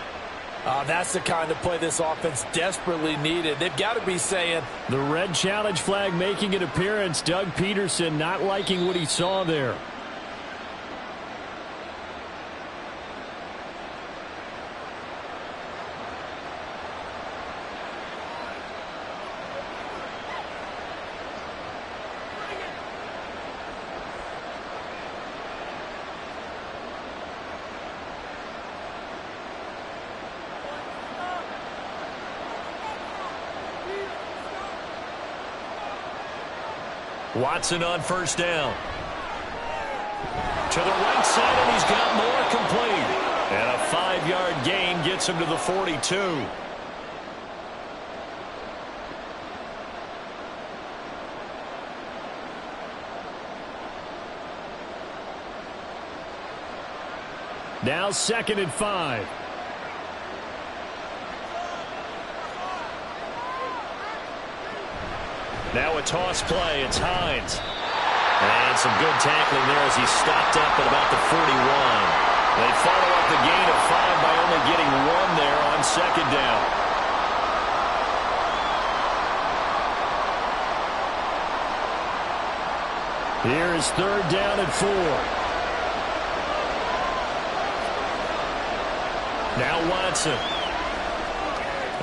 That's the kind of play this offense desperately needed. They've got to be saying. The red challenge flag making an appearance. Doug Peterson not liking what he saw there. Watson on 1st down. To the right side, and he's got more complete. And a 5-yard gain gets him to the 42. Now 2nd and 5. Now a toss play. It's Hines. And some good tackling there as he stopped up at about the 41. They follow up the gain of 5 by only is 3rd down and 4. Now Watson.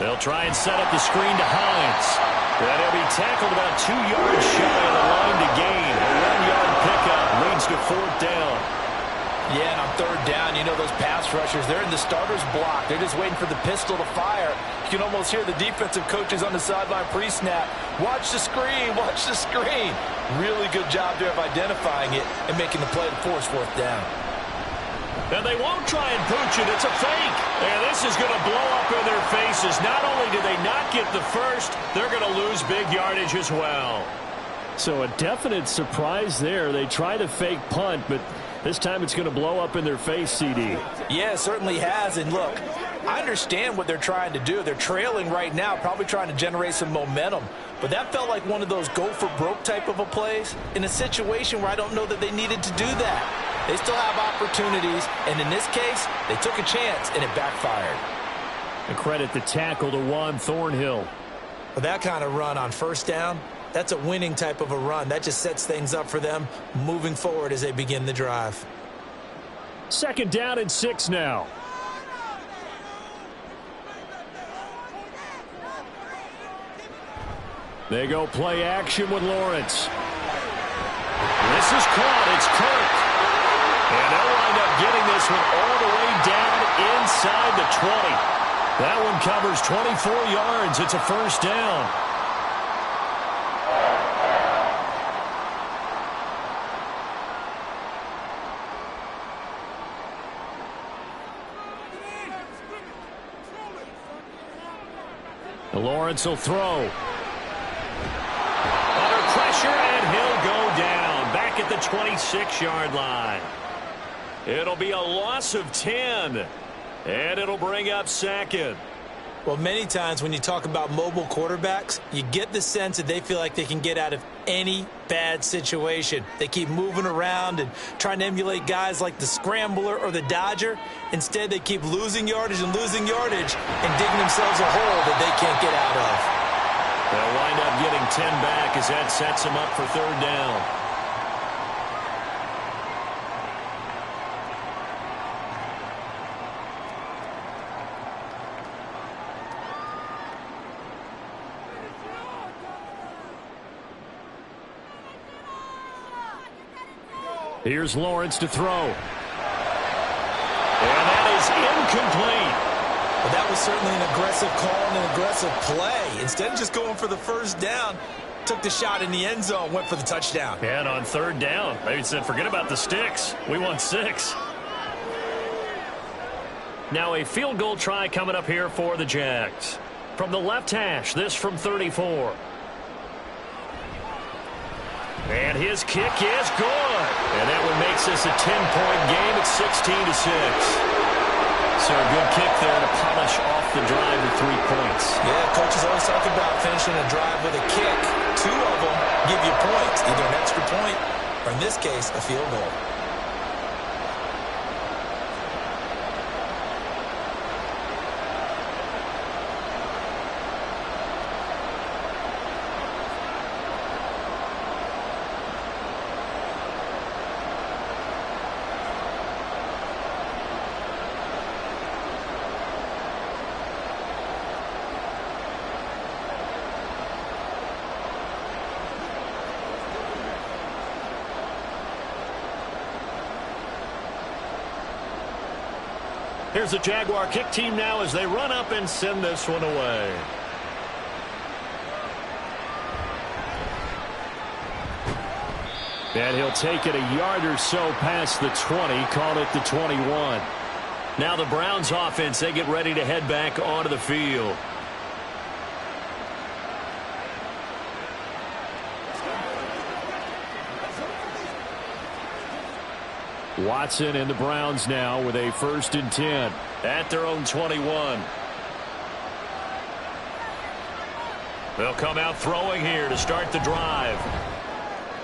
They'll try and set up the screen to Hines. And he'll be tackled about 2 yards shy of the line to gain. A 1-yard pickup leads to 4th down. Yeah, and on 3rd down, you know those pass rushers, they're in the starter's block. They're just waiting for the pistol to fire. You can almost hear the defensive coaches on the sideline pre-snap. Watch the screen, watch the screen. Really good job there of identifying it and making the play to force 4th down. And they won't try and pooch it. It's a fake. And this is going to blow up in their faces. Not only do they not get the first, they're going to lose big yardage as well. So a definite surprise there. They try the fake punt, but this time it's going to blow up in their face, CD. Yeah, it certainly has. And look, I understand what they're trying to do. They're trailing right now, probably trying to generate some momentum. But that felt like one of those go-for-broke type of a plays in a situation where I don't know that they needed to do that. They still have opportunities, and in this case, they took a chance, and it backfired. And credit the tackle to Juan Thornhill. With that kind of run on 1st down, that's a winning type of a run. That just sets things up for them moving forward as they begin the drive. 2nd down and 6 now. They go play action with Lawrence. This is caught. It's Kirk. And they'll wind up getting this one all the way down inside the 20. That one covers 24 yards. It's a 1st down. Lawrence will throw. Under pressure, and he'll go down. Back at the 26-yard line. It'll be a loss of 10. And it'll bring up 2nd. Well, many times when you talk about mobile quarterbacks, you get the sense that they feel like they can get out of any bad situation. They keep moving around and trying to emulate guys like the Scrambler or the Dodger. Instead, they keep losing yardage and digging themselves a hole that they can't get out of. They'll wind up getting 10 back as that sets them up for 3rd down. Here's Lawrence to throw. And that is incomplete. Well, that was certainly an aggressive call and an aggressive play. Instead of just going for the 1st down, took the shot in the end zone, went for the touchdown. And on 3rd down, they said, forget about the sticks. We want 6. Now a field goal try coming up here for the Jags. From the left hash, this from 34. And his kick is good. And that one makes this a 10-point game at 16-6. So a good kick there to polish off the drive with 3 points. Yeah, coaches always talk about finishing a drive with a kick. 2 of them give you points, either an extra point or, in this case, a field goal. Here's the Jaguar kick team now as they run up and send this one away. And he'll take it a yard or so past the 20, call it the 21. Now the Browns offense, they get ready to head back onto the field. Watson and the Browns now with a 1st and 10 at their own 21. They'll come out throwing here to start the drive.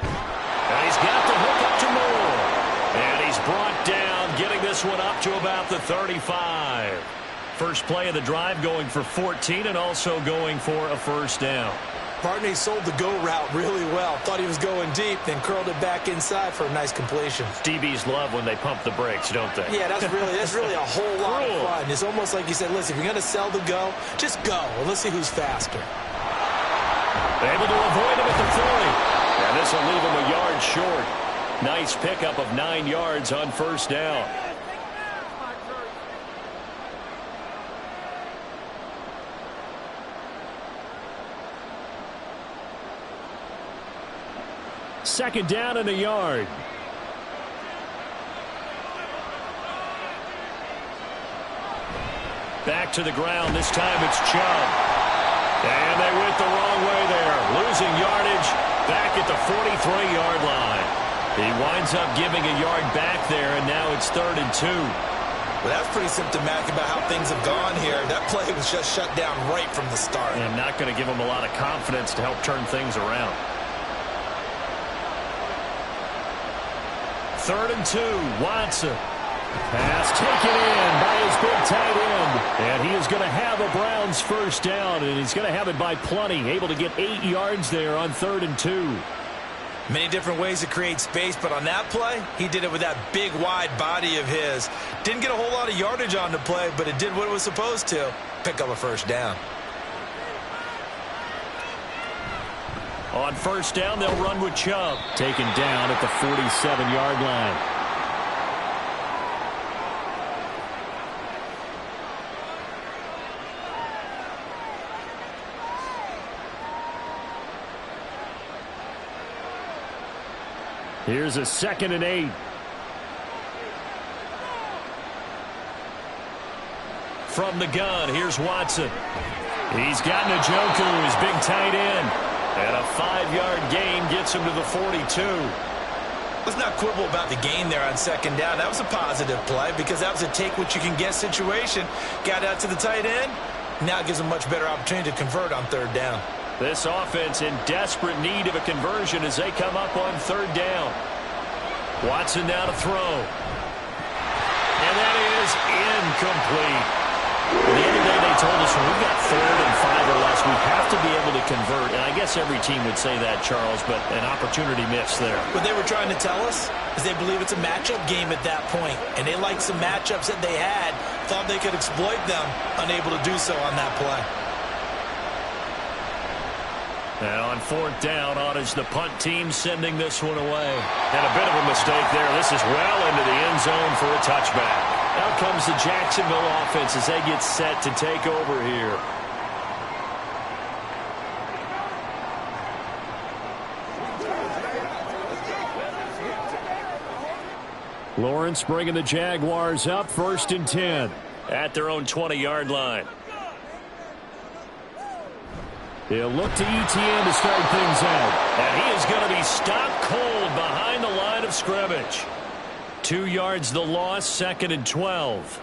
And he's got the hook up to Moore. And he's brought down, getting this one up to about the 35. First play of the drive going for 14 and also going for a 1st down. Barney sold the go route really well. Thought he was going deep, then curled it back inside for a nice completion. DBs love when they pump the brakes, don't they? Yeah, that's really a whole lot of fun. It's almost like you said, listen, if you're going to sell the go, just go. And let's see who's faster. Able to avoid him at the 40. And this will leave him a yard short. Nice pickup of 9 yards on first down. Second down and a yard. Back to the ground. This time it's Chubb. And they went the wrong way there. Losing yardage back at the 43-yard line. He winds up giving a yard back there, and now it's 3rd and 2. Well, that's pretty symptomatic about how things have gone here. That play was just shut down right from the start. And not going to give him a lot of confidence to help turn things around. 3rd and 2, Watson. Pass taken in by his big tight end. And he is going to have a Browns first down, and he's going to have it by plenty. Able to get 8 yards there on 3rd and 2. Many different ways to create space, but on that play, he did it with that big, wide body of his. Didn't get a whole lot of yardage on the play, but it did what it was supposed to. Pick up a first down. On first down, they'll run with Chubb. Taken down at the 47-yard line. Here's a 2nd and 8. From the gun, here's Watson. He's got Njoku, his big tight end. And a 5-yard gain gets him to the 42. Let's not quibble about the gain there on 2nd down. That was a positive play because that was a take-what-you-can-get situation. Got out to the tight end. Now it gives him a much better opportunity to convert on 3rd down. This offense in desperate need of a conversion as they come up on 3rd down. Watson now to throw. And that is incomplete. The other day they told us when we've got 3rd and 5 or less, we have to be able to convert. And I guess every team would say that, Charles, but an opportunity missed there. What they were trying to tell us is they believe it's a matchup game at that point. And they liked some matchups that they had, thought they could exploit them, unable to do so on that play. And on 4th down, on is the punt team sending this one away. And a bit of a mistake there. This is well into the end zone for a touchback. Out comes the Jacksonville offense as they get set to take over here. Lawrence bringing the Jaguars up 1st and 10. At their own 20-yard line. He'll look to ETN to start things out. And he is going to be stopped cold behind the line of scrimmage. 2 yards the loss, 2nd and 12.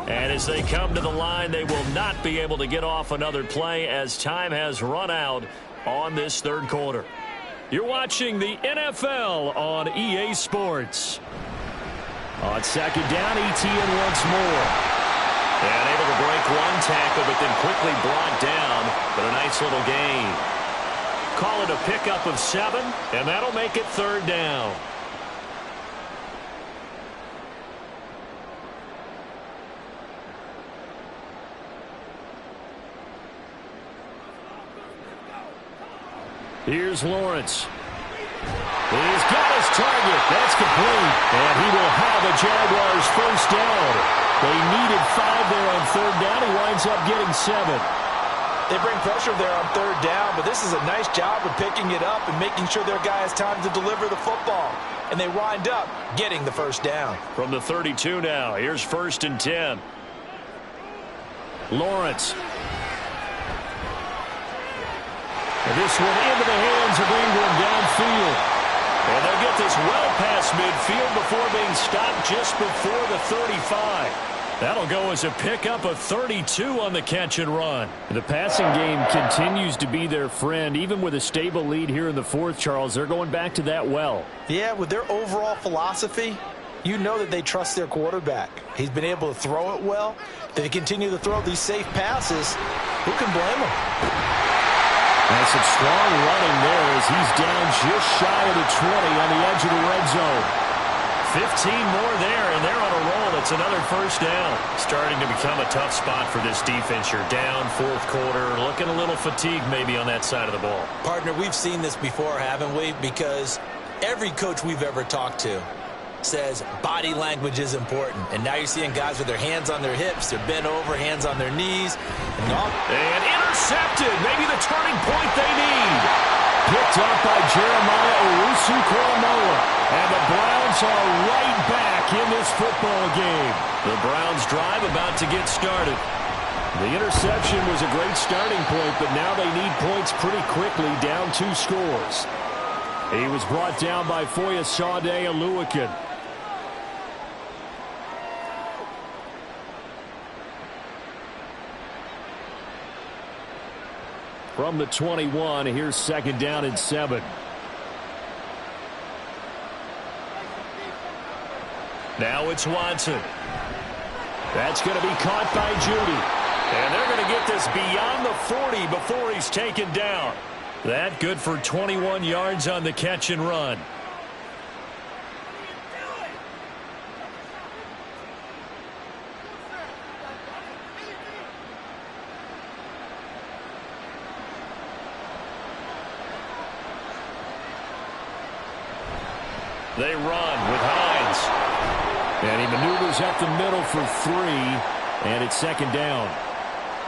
And as they come to the line, they will not be able to get off another play as time has run out on this 3rd quarter. You're watching the NFL on EA Sports. On 2nd down, ETN once more. And able to break one tackle, but then quickly brought down. But a nice little gain. Call it a pickup of 7, and that'll make it 3rd down. Here's Lawrence. He's got his target. That's complete. And he will have a Jaguars first down. They needed 5 there on 3rd down. He winds up getting 7. They bring pressure there on 3rd down, but this is a nice job of picking it up and making sure their guy has time to deliver the football. And they wind up getting the first down. From the 32 now, here's 1st and 10. Lawrence. And this one into the hands of Ingram downfield. And they'll get this well past midfield before being stopped just before the 35. That'll go as a pickup of 32 on the catch and run. The passing game continues to be their friend. Even with a stable lead here in the fourth, Charles, they're going back to that well. Yeah, with their overall philosophy, you know that they trust their quarterback. He's been able to throw it well. They continue to throw these safe passes. Who can blame them? And some strong running there as he's down just shy of the 20 on the edge of the red zone. 15 more there, and they're on a roll. It's another first down. Starting to become a tough spot for this defense. You're down fourth quarter, looking a little fatigued maybe on that side of the ball. Partner, we've seen this before, haven't we? Because every coach we've ever talked to says body language is important. And now you're seeing guys with their hands on their hips, they're bent over, hands on their knees. And intercepted. Maybe the turning point they need. Picked up by Jeremiah Owusu-Koramoah. And the Browns are right back in this football game. The Browns drive about to get started. The interception was a great starting point, but now they need points pretty quickly, down 2 scores. He was brought down by Foyesade Oluwakin. From the 21, here's second down and 7. Now it's Watson. That's going to be caught by Judy. And they're going to get this beyond the 40 before he's taken down. That good for 21 yards on the catch and run. They run with Hines. And he maneuvers up the middle for 3, and it's second down.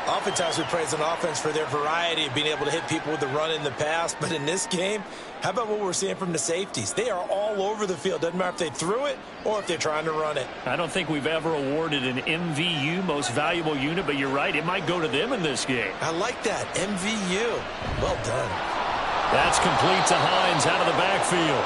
Oftentimes we praise an offense for their variety of being able to hit people with the run in the pass, but in this game, how about what we're seeing from the safeties? They are all over the field. Doesn't matter if they threw it or if they're trying to run it. I don't think we've ever awarded an MVU, most valuable unit, but you're right, it might go to them in this game. I like that, MVU. Well done. That's complete to Hines out of the backfield.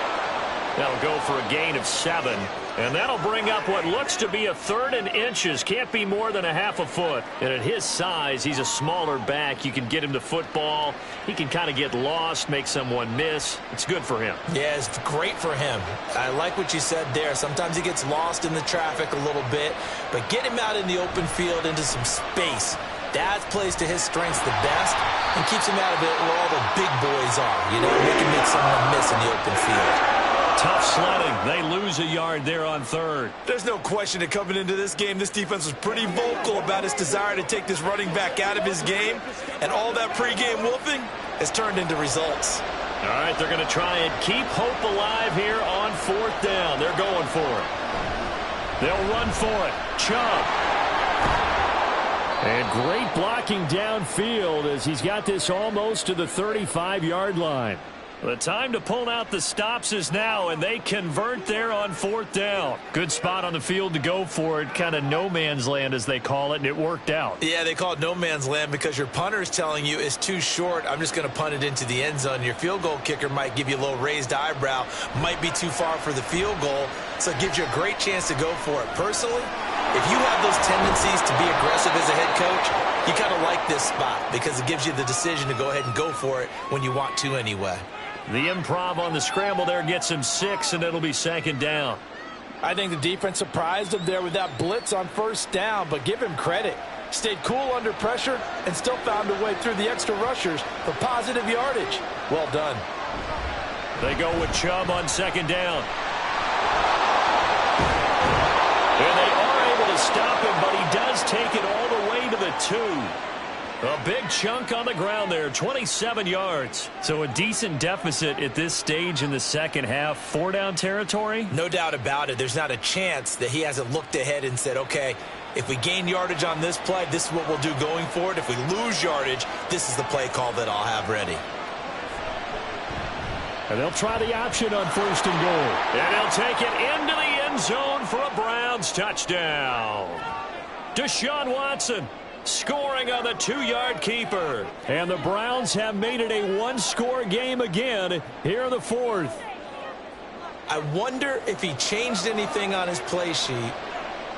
That'll go for a gain of 7. And that'll bring up what looks to be a 3rd and inches. Can't be more than a half a foot. And at his size, he's a smaller back. You can get him to football. He can kind of get lost, make someone miss. It's good for him. Yeah, it's great for him. I like what you said there. Sometimes he gets lost in the traffic a little bit. But get him out in the open field into some space. That plays to his strengths the best and keeps him out of it where all the big boys are. You know, they can make someone miss in the open field. Tough sledding. They lose a yard there on 3rd. There's no question that coming into this game, this defense was pretty vocal about its desire to take this running back out of his game. And all that pregame wolfing has turned into results. All right, they're going to try and keep hope alive here on 4th down. They're going for it. They'll run for it. Chubb. And great blocking downfield as he's got this almost to the 35-yard line. The time to pull out the stops is now, and they convert there on 4th down. Good spot on the field to go for it, kind of no man's land as they call it, and it worked out. Yeah, they call it no man's land because your punter is telling you it's too short. I'm just going to punt it into the end zone. Your field goal kicker might give you a little raised eyebrow, might be too far for the field goal, so it gives you a great chance to go for it. Personally, if you have those tendencies to be aggressive as a head coach, you kind of like this spot because it gives you the decision to go ahead and go for it when you want to anyway. The improv on the scramble there gets him 6, and it'll be second down. I think the defense surprised him there with that blitz on 1st down, but give him credit. Stayed cool under pressure and still found a way through the extra rushers for positive yardage. Well done. They go with Chubb on 2nd down. And they are able to stop him, but he does take it all the way to the 2. A big chunk on the ground there, 27 yards. So a decent deficit at this stage in the second half. 4-down territory? No doubt about it. There's not a chance that he hasn't looked ahead and said, okay, if we gain yardage on this play, this is what we'll do going forward. If we lose yardage, this is the play call that I'll have ready. And they'll try the option on 1st and goal. And they'll take it into the end zone for a Browns touchdown. Deshaun Watson scoring on the 2-yard keeper. And the Browns have made it a 1-score game again here in the 4th. I wonder if he changed anything on his play sheet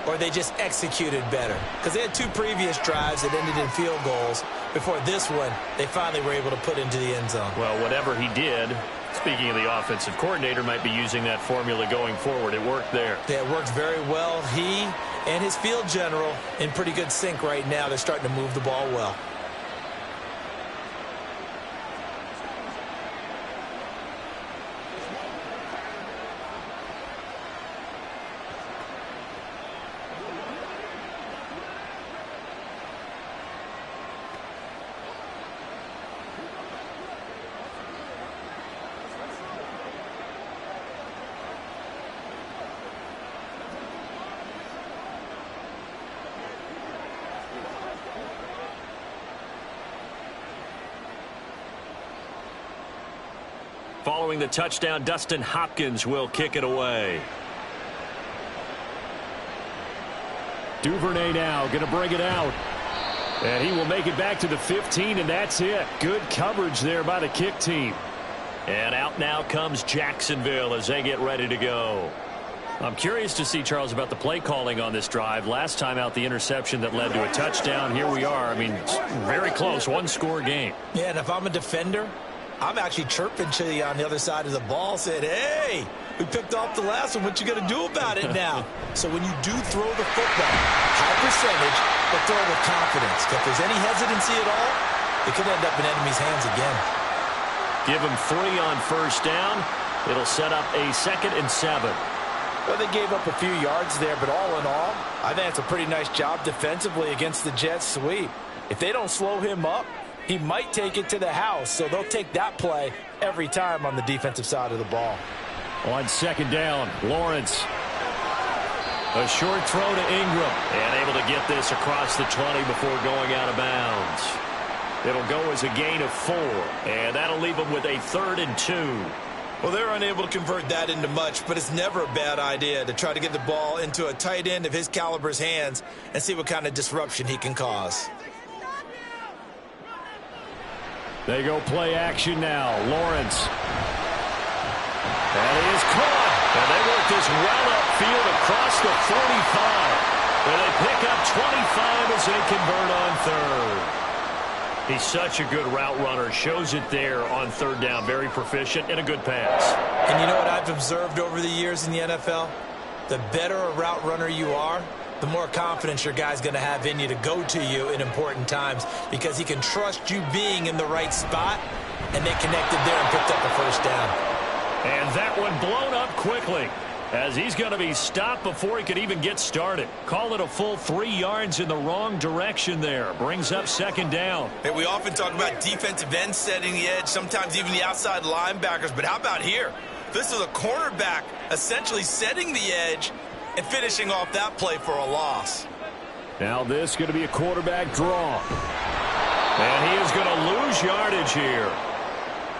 or they just executed better. Because they had 2 previous drives that ended in field goals. Before this one, they finally were able to put into the end zone. Well, whatever he did, speaking of the offensive coordinator, might be using that formula going forward. It worked there. Yeah, it worked very well. He and his field general in pretty good sync right now. They're starting to move the ball well. Following the touchdown, Dustin Hopkins will kick it away. Duvernay now going to bring it out. And he will make it back to the 15, and that's it. Good coverage there by the kick team. And out now comes Jacksonville as they get ready to go. I'm curious to see, Charles, about the play calling on this drive. Last time out, the interception that led to a touchdown. Here we are. I mean, very close, one-score game. Yeah, and if I'm a defender, I'm actually chirping to you on the other side of the ball, saying, hey, we picked off the last one. What you going to do about it now? So when you do throw the football, high percentage, but throw it with confidence. If there's any hesitancy at all, it could end up in enemy's hands again. Give him 3 on first down. It'll set up a 2nd and 7. Well, they gave up a few yards there, but all in all, I think it's a pretty nice job defensively against the Jets sweep. If they don't slow him up, he might take it to the house, so they'll take that play every time on the defensive side of the ball. On 2nd down, Lawrence. A short throw to Ingram. And able to get this across the 20 before going out of bounds. It'll go as a gain of 4. And that'll leave them with a 3rd and 2. Well, they're unable to convert that into much, but it's never a bad idea to try to get the ball into a tight end of his caliber's hands and see what kind of disruption he can cause. They go play action now. Lawrence. That is caught. And they work this well upfield across the 45. And they pick up 25 as they convert on 3rd. He's such a good route runner. Shows it there on 3rd down. Very proficient and a good pass. And you know what I've observed over the years in the NFL? The better a route runner you are, the more confidence your guy's going to have in you to go to you in important times because he can trust you being in the right spot, and they connected there and picked up the first down. And that one blown up quickly as he's going to be stopped before he could even get started. Call it a full 3 yards in the wrong direction there. Brings up 2nd down. Hey, we often talk about defensive ends setting the edge, sometimes even the outside linebackers, but how about here? This is a cornerback essentially setting the edge and finishing off that play for a loss. Now this is going to be a quarterback draw. And he is going to lose yardage here.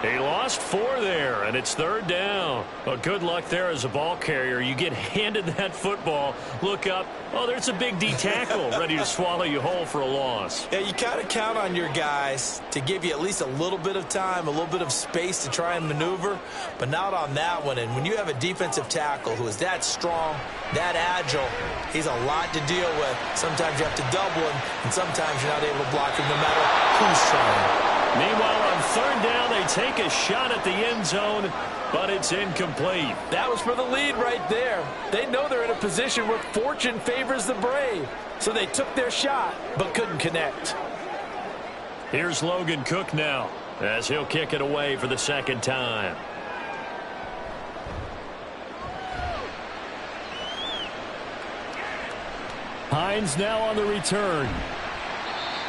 He lost 4 there, and it's 3rd down. Well, good luck there as a ball carrier. You get handed that football, look up, oh, there's a big D tackle ready to swallow you whole for a loss. Yeah, you kind of count on your guys to give you at least a little bit of time, a little bit of space to try and maneuver, but not on that one. And when you have a defensive tackle who is that strong, that agile, he's a lot to deal with. Sometimes you have to double him, and sometimes you're not able to block him no matter who's trying. Meanwhile, on 3rd down, they take a shot at the end zone, but it's incomplete. That was for the lead right there. They know they're in a position where fortune favors the brave. So they took their shot, but couldn't connect. Here's Logan Cook now, as he'll kick it away for the 2nd time. Hines now on the return.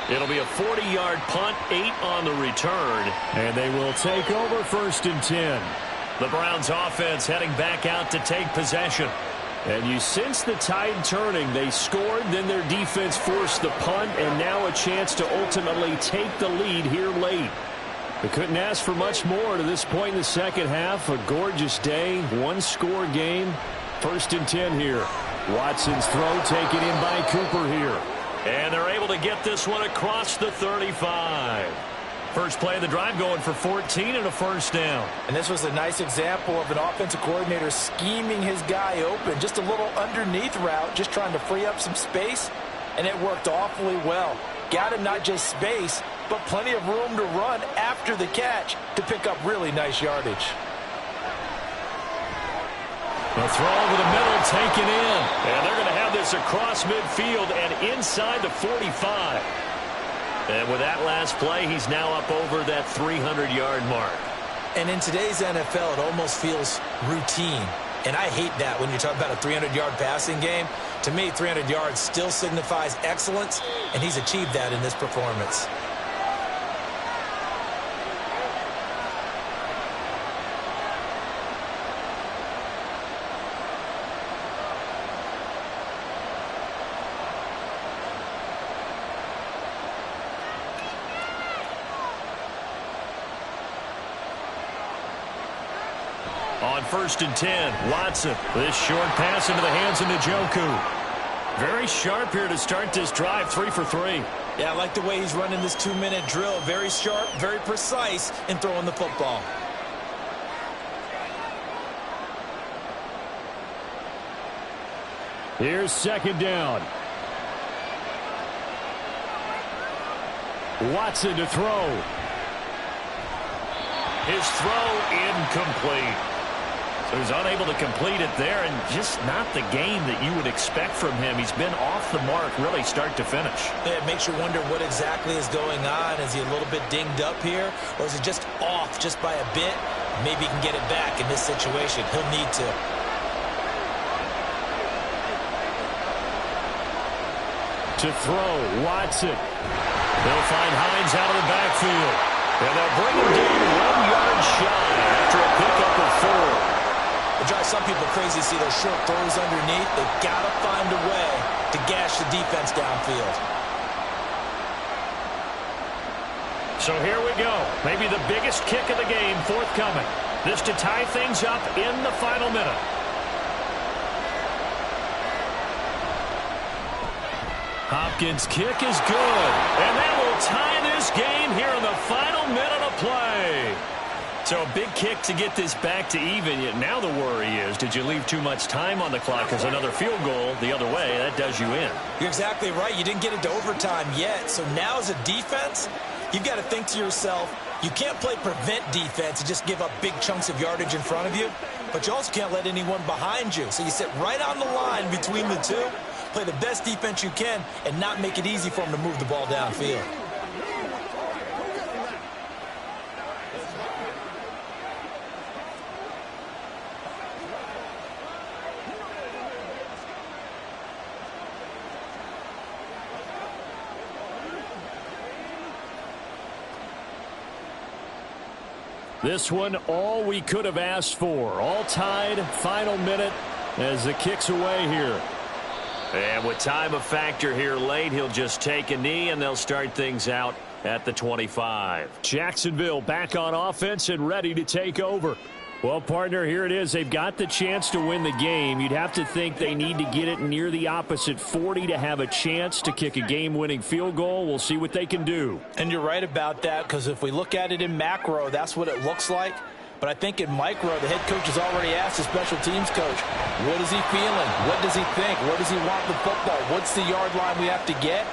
It'll be a 40-yard punt, 8 on the return. And they will take over 1st and 10. The Browns offense heading back out to take possession. And you sense the tide turning. They scored, then their defense forced the punt, and now a chance to ultimately take the lead here late. They couldn't ask for much more to this point in the second half. A gorgeous day, one-score game. 1st and 10 here. Watson's throw taken in by Cooper here. And they're able to get this one across the 35. First play of the drive going for 14 and a first down. And this was a nice example of an offensive coordinator scheming his guy open. Just a little underneath route, just trying to free up some space, and it worked awfully well. Got him not just space, but plenty of room to run after the catch to pick up really nice yardage. The throw over the middle taken in. And they're going to have this across midfield and inside the 45. And with that last play, he's now up over that 300-yard mark. And in today's NFL, it almost feels routine. And I hate that when you talk about a 300-yard passing game. To me, 300 yards still signifies excellence, and he's achieved that in this performance. On 1st and 10, Watson. This short pass into the hands of Njoku. Very sharp here to start this drive, 3 for 3. Yeah, I like the way he's running this 2-minute drill. Very sharp, very precise in throwing the football. Here's 2nd down. Watson to throw. His throw incomplete. So he's unable to complete it there, and just not the game that you would expect from him. He's been off the mark really start to finish. Yeah, it makes you wonder what exactly is going on. Is he a little bit dinged up here, or is it just off just by a bit? Maybe he can get it back in this situation. He'll need to. To throw, Watson. They'll find Hines out of the backfield. And they'll bring him down 1 yard shy after a pickup of 4. It drives some people crazy to see those short throws underneath. They've got to find a way to gash the defense downfield. So here we go. Maybe the biggest kick of the game forthcoming. This to tie things up in the final minute. Hopkins' kick is good. And that will tie this game here in the final minute of play. So a big kick to get this back to even. Yet now the worry is, did you leave too much time on the clock? Because another field goal the other way, that does you in. You're exactly right. You didn't get it to overtime yet. So now as a defense, you've got to think to yourself, you can't play prevent defense and just give up big chunks of yardage in front of you. But you also can't let anyone behind you. So you sit right on the line between the two, play the best defense you can, and not make it easy for them to move the ball downfield. This one, all we could have asked for. All tied, final minute as the kick's away here. And with time a factor here late, he'll just take a knee, and they'll start things out at the 25. Jacksonville back on offense and ready to take over. Well, partner, here it is. They've got the chance to win the game. You'd have to think they need to get it near the opposite 40 to have a chance to kick a game-winning field goal. We'll see what they can do. And you're right about that, because if we look at it in macro, that's what it looks like. But I think in micro, the head coach has already asked the special teams coach, what is he feeling? What does he think? Where does he want the football? What's the yard line we have to get?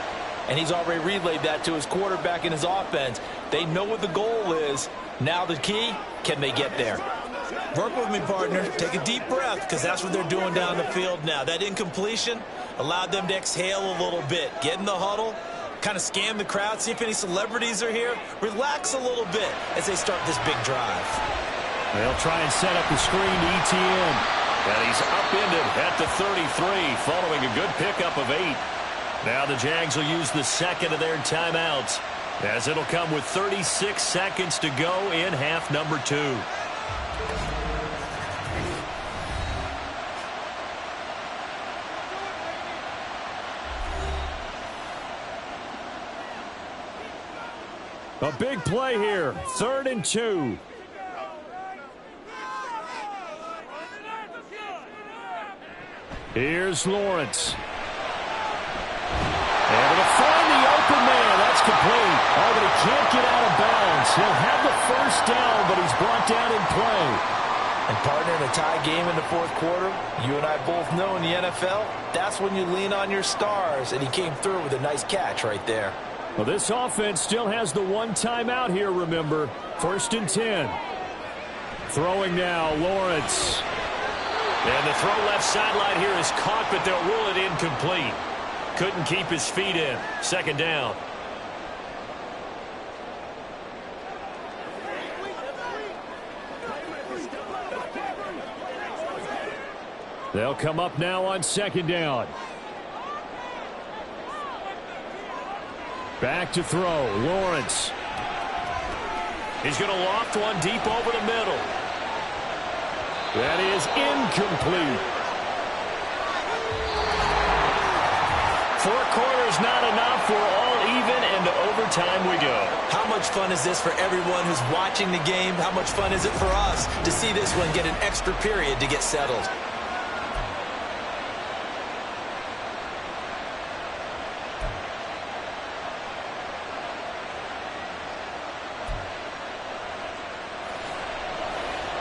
And he's already relayed that to his quarterback and his offense. They know what the goal is. Now the key, can they get there? Work with me, partner. Take a deep breath, because that's what they're doing down the field now. That incompletion allowed them to exhale a little bit. Get in the huddle, kind of scan the crowd, see if any celebrities are here. Relax a little bit as they start this big drive. They'll try and set up the screen to ETN. And he's upended at the 33 following a good pickup of 8. Now the Jags will use the second of their timeouts, as it'll come with 36 seconds to go in half number 2. A big play here, 3rd and 2. Here's Lawrence. Able to find the open man. That's complete. Oh, but he can't get out of bounds. He'll have the first down, but he's brought down in play. And partner, in a tie game in the fourth quarter, you and I both know in the NFL, that's when you lean on your stars, and he came through with a nice catch right there. Well, this offense still has the one timeout here, remember. 1st and 10. Throwing now, Lawrence. And the throw left sideline here is caught, but they'll rule it incomplete. Couldn't keep his feet in. 2nd down. They'll come up now on 2nd down. Back to throw, Lawrence. He's going to loft one deep over the middle. That is incomplete. 4 quarters not enough. We're all even, and to overtime we go. How much fun is this for everyone who's watching the game? How much fun is it for us to see this one get an extra period to get settled?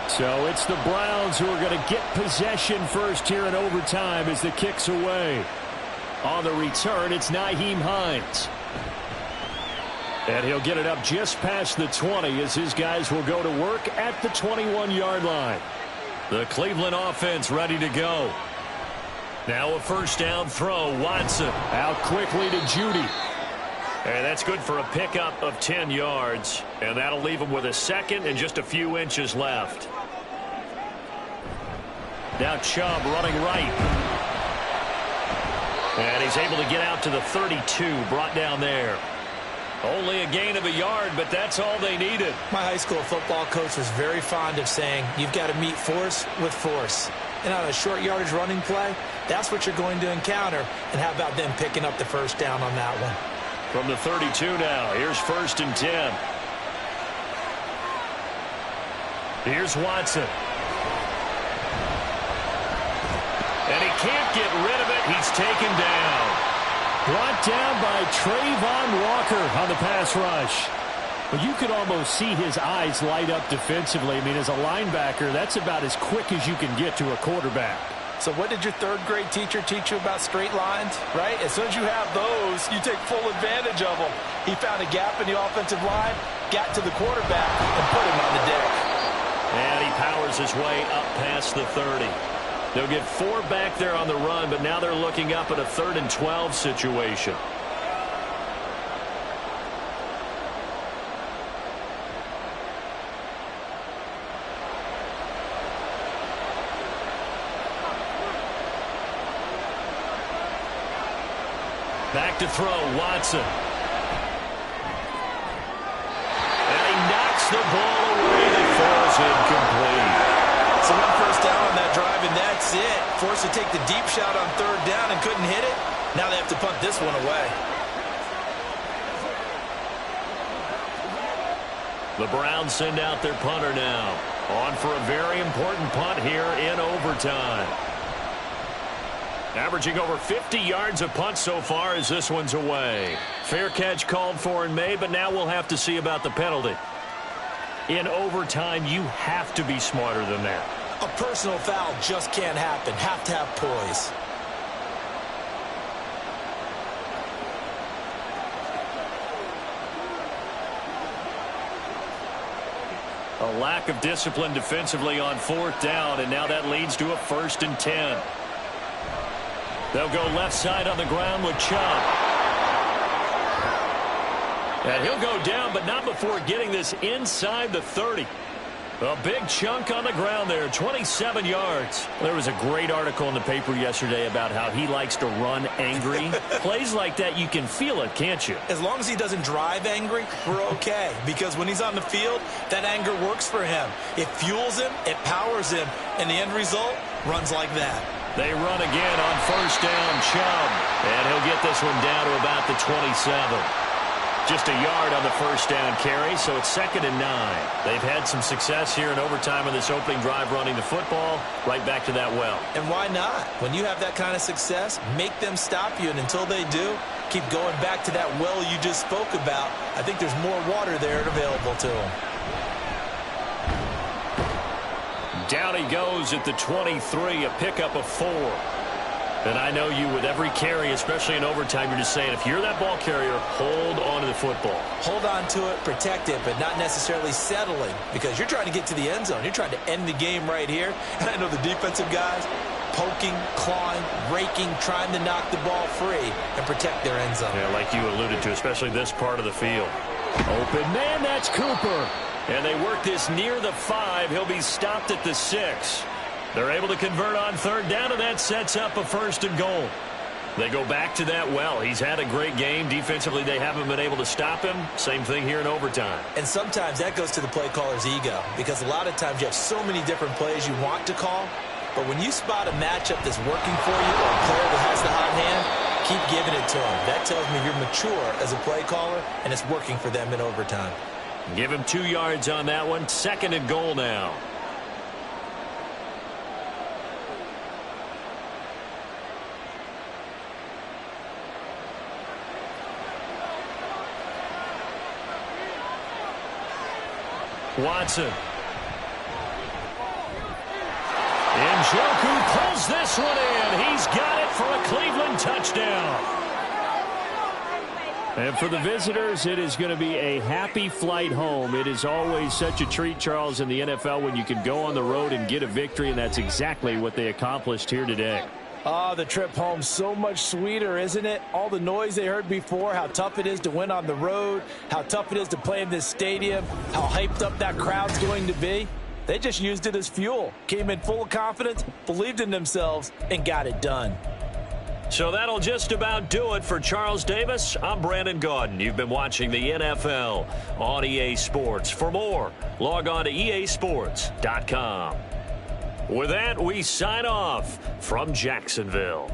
So it's the Browns who are going to get possession first here in overtime as the kick's away. On the return, it's Nyheim Hines. And he'll get it up just past the 20 as his guys will go to work at the 21-yard line. The Cleveland offense ready to go. Now a 1st down throw. Watson out quickly to Judy. And that's good for a pickup of 10 yards. And that'll leave him with a 2nd and just a few inches left. Now Chubb running right. And he's able to get out to the 32, brought down there. Only a gain of a yard, but that's all they needed. My high school football coach was very fond of saying, you've got to meet force with force. And on a short yardage running play, that's what you're going to encounter. And how about them picking up the 1st down on that one? From the 32 now, here's 1st and 10. Here's Watson. And he can't get rid of it. He's taken down. Brought down by Trayvon Walker on the pass rush. But you could almost see his eyes light up defensively. I mean, as a linebacker, that's about as quick as you can get to a quarterback. So what did your 3rd grade teacher teach you about straight lines, right? As soon as you have those, you take full advantage of them. He found a gap in the offensive line, got to the quarterback, and put him on the deck. And he powers his way up past the 30. They'll get 4 back there on the run, but now they're looking up at a 3rd and 12 situation. Back to throw, Watson. And he knocks the ball away that falls incomplete. So 1 1st down on that drive, and that's it. Forced to take the deep shot on 3rd down and couldn't hit it. Now they have to punt this one away. The Browns send out their punter now. On for a very important punt here in overtime. Averaging over 50 yards a punt so far as this one's away. Fair catch called for and made, but now we'll have to see about the penalty. In overtime, you have to be smarter than that. A personal foul just can't happen. Have to have poise. A lack of discipline defensively on 4th down, and now that leads to a 1st and 10. They'll go left side on the ground with Chubb. And he'll go down, but not before getting this inside the 30. A big chunk on the ground there, 27 yards. There was a great article in the paper yesterday about how he likes to run angry. Plays like that, you can feel it, can't you? As long as he doesn't drive angry, we're okay. Because when he's on the field, that anger works for him. It fuels him, it powers him, and the end result runs like that. They run again on 1st down, Chubb. And he'll get this one down to about the 27. Just a yard on the 1st down carry, so it's 2nd and 9. They've had some success here in overtime on this opening drive running the football. Right back to that well. And why not? When you have that kind of success, make them stop you, and until they do, keep going back to that well you just spoke about. I think there's more water there available to him. Down he goes at the 23, a pickup of 4. And I know you, with every carry, especially in overtime, you're just saying, if you're that ball carrier, hold on to the football. Hold on to it, protect it, but not necessarily settling, because you're trying to get to the end zone. You're trying to end the game right here. And I know the defensive guys poking, clawing, raking, trying to knock the ball free and protect their end zone. Yeah, like you alluded to, especially this part of the field. Open man, that's Cooper. And they work this near the 5. He'll be stopped at the 6. They're able to convert on third down, and that sets up a 1st and goal. They go back to that well. He's had a great game. Defensively, they haven't been able to stop him. Same thing here in overtime. And sometimes that goes to the play caller's ego, because a lot of times you have so many different plays you want to call, but when you spot a matchup that's working for you or a player that has the hot hand, keep giving it to him. That tells me you're mature as a play caller, and it's working for them in overtime. Give him 2 yards on that one. 2nd and goal now. Watson. Njoku pulls this one in. He's got it for a Cleveland touchdown. And for the visitors, it is going to be a happy flight home. It is always such a treat, Charles, in the NFL when you can go on the road and get a victory, and that's exactly what they accomplished here today. Oh, the trip home, so much sweeter, isn't it? All the noise they heard before, how tough it is to win on the road, how tough it is to play in this stadium, how hyped up that crowd's going to be. They just used it as fuel, came in full of confidence, believed in themselves, and got it done. So that'll just about do it for Charles Davis. I'm Brandon Gaudin. You've been watching the NFL on EA Sports. For more, log on to easports.com. With that, we sign off from Jacksonville.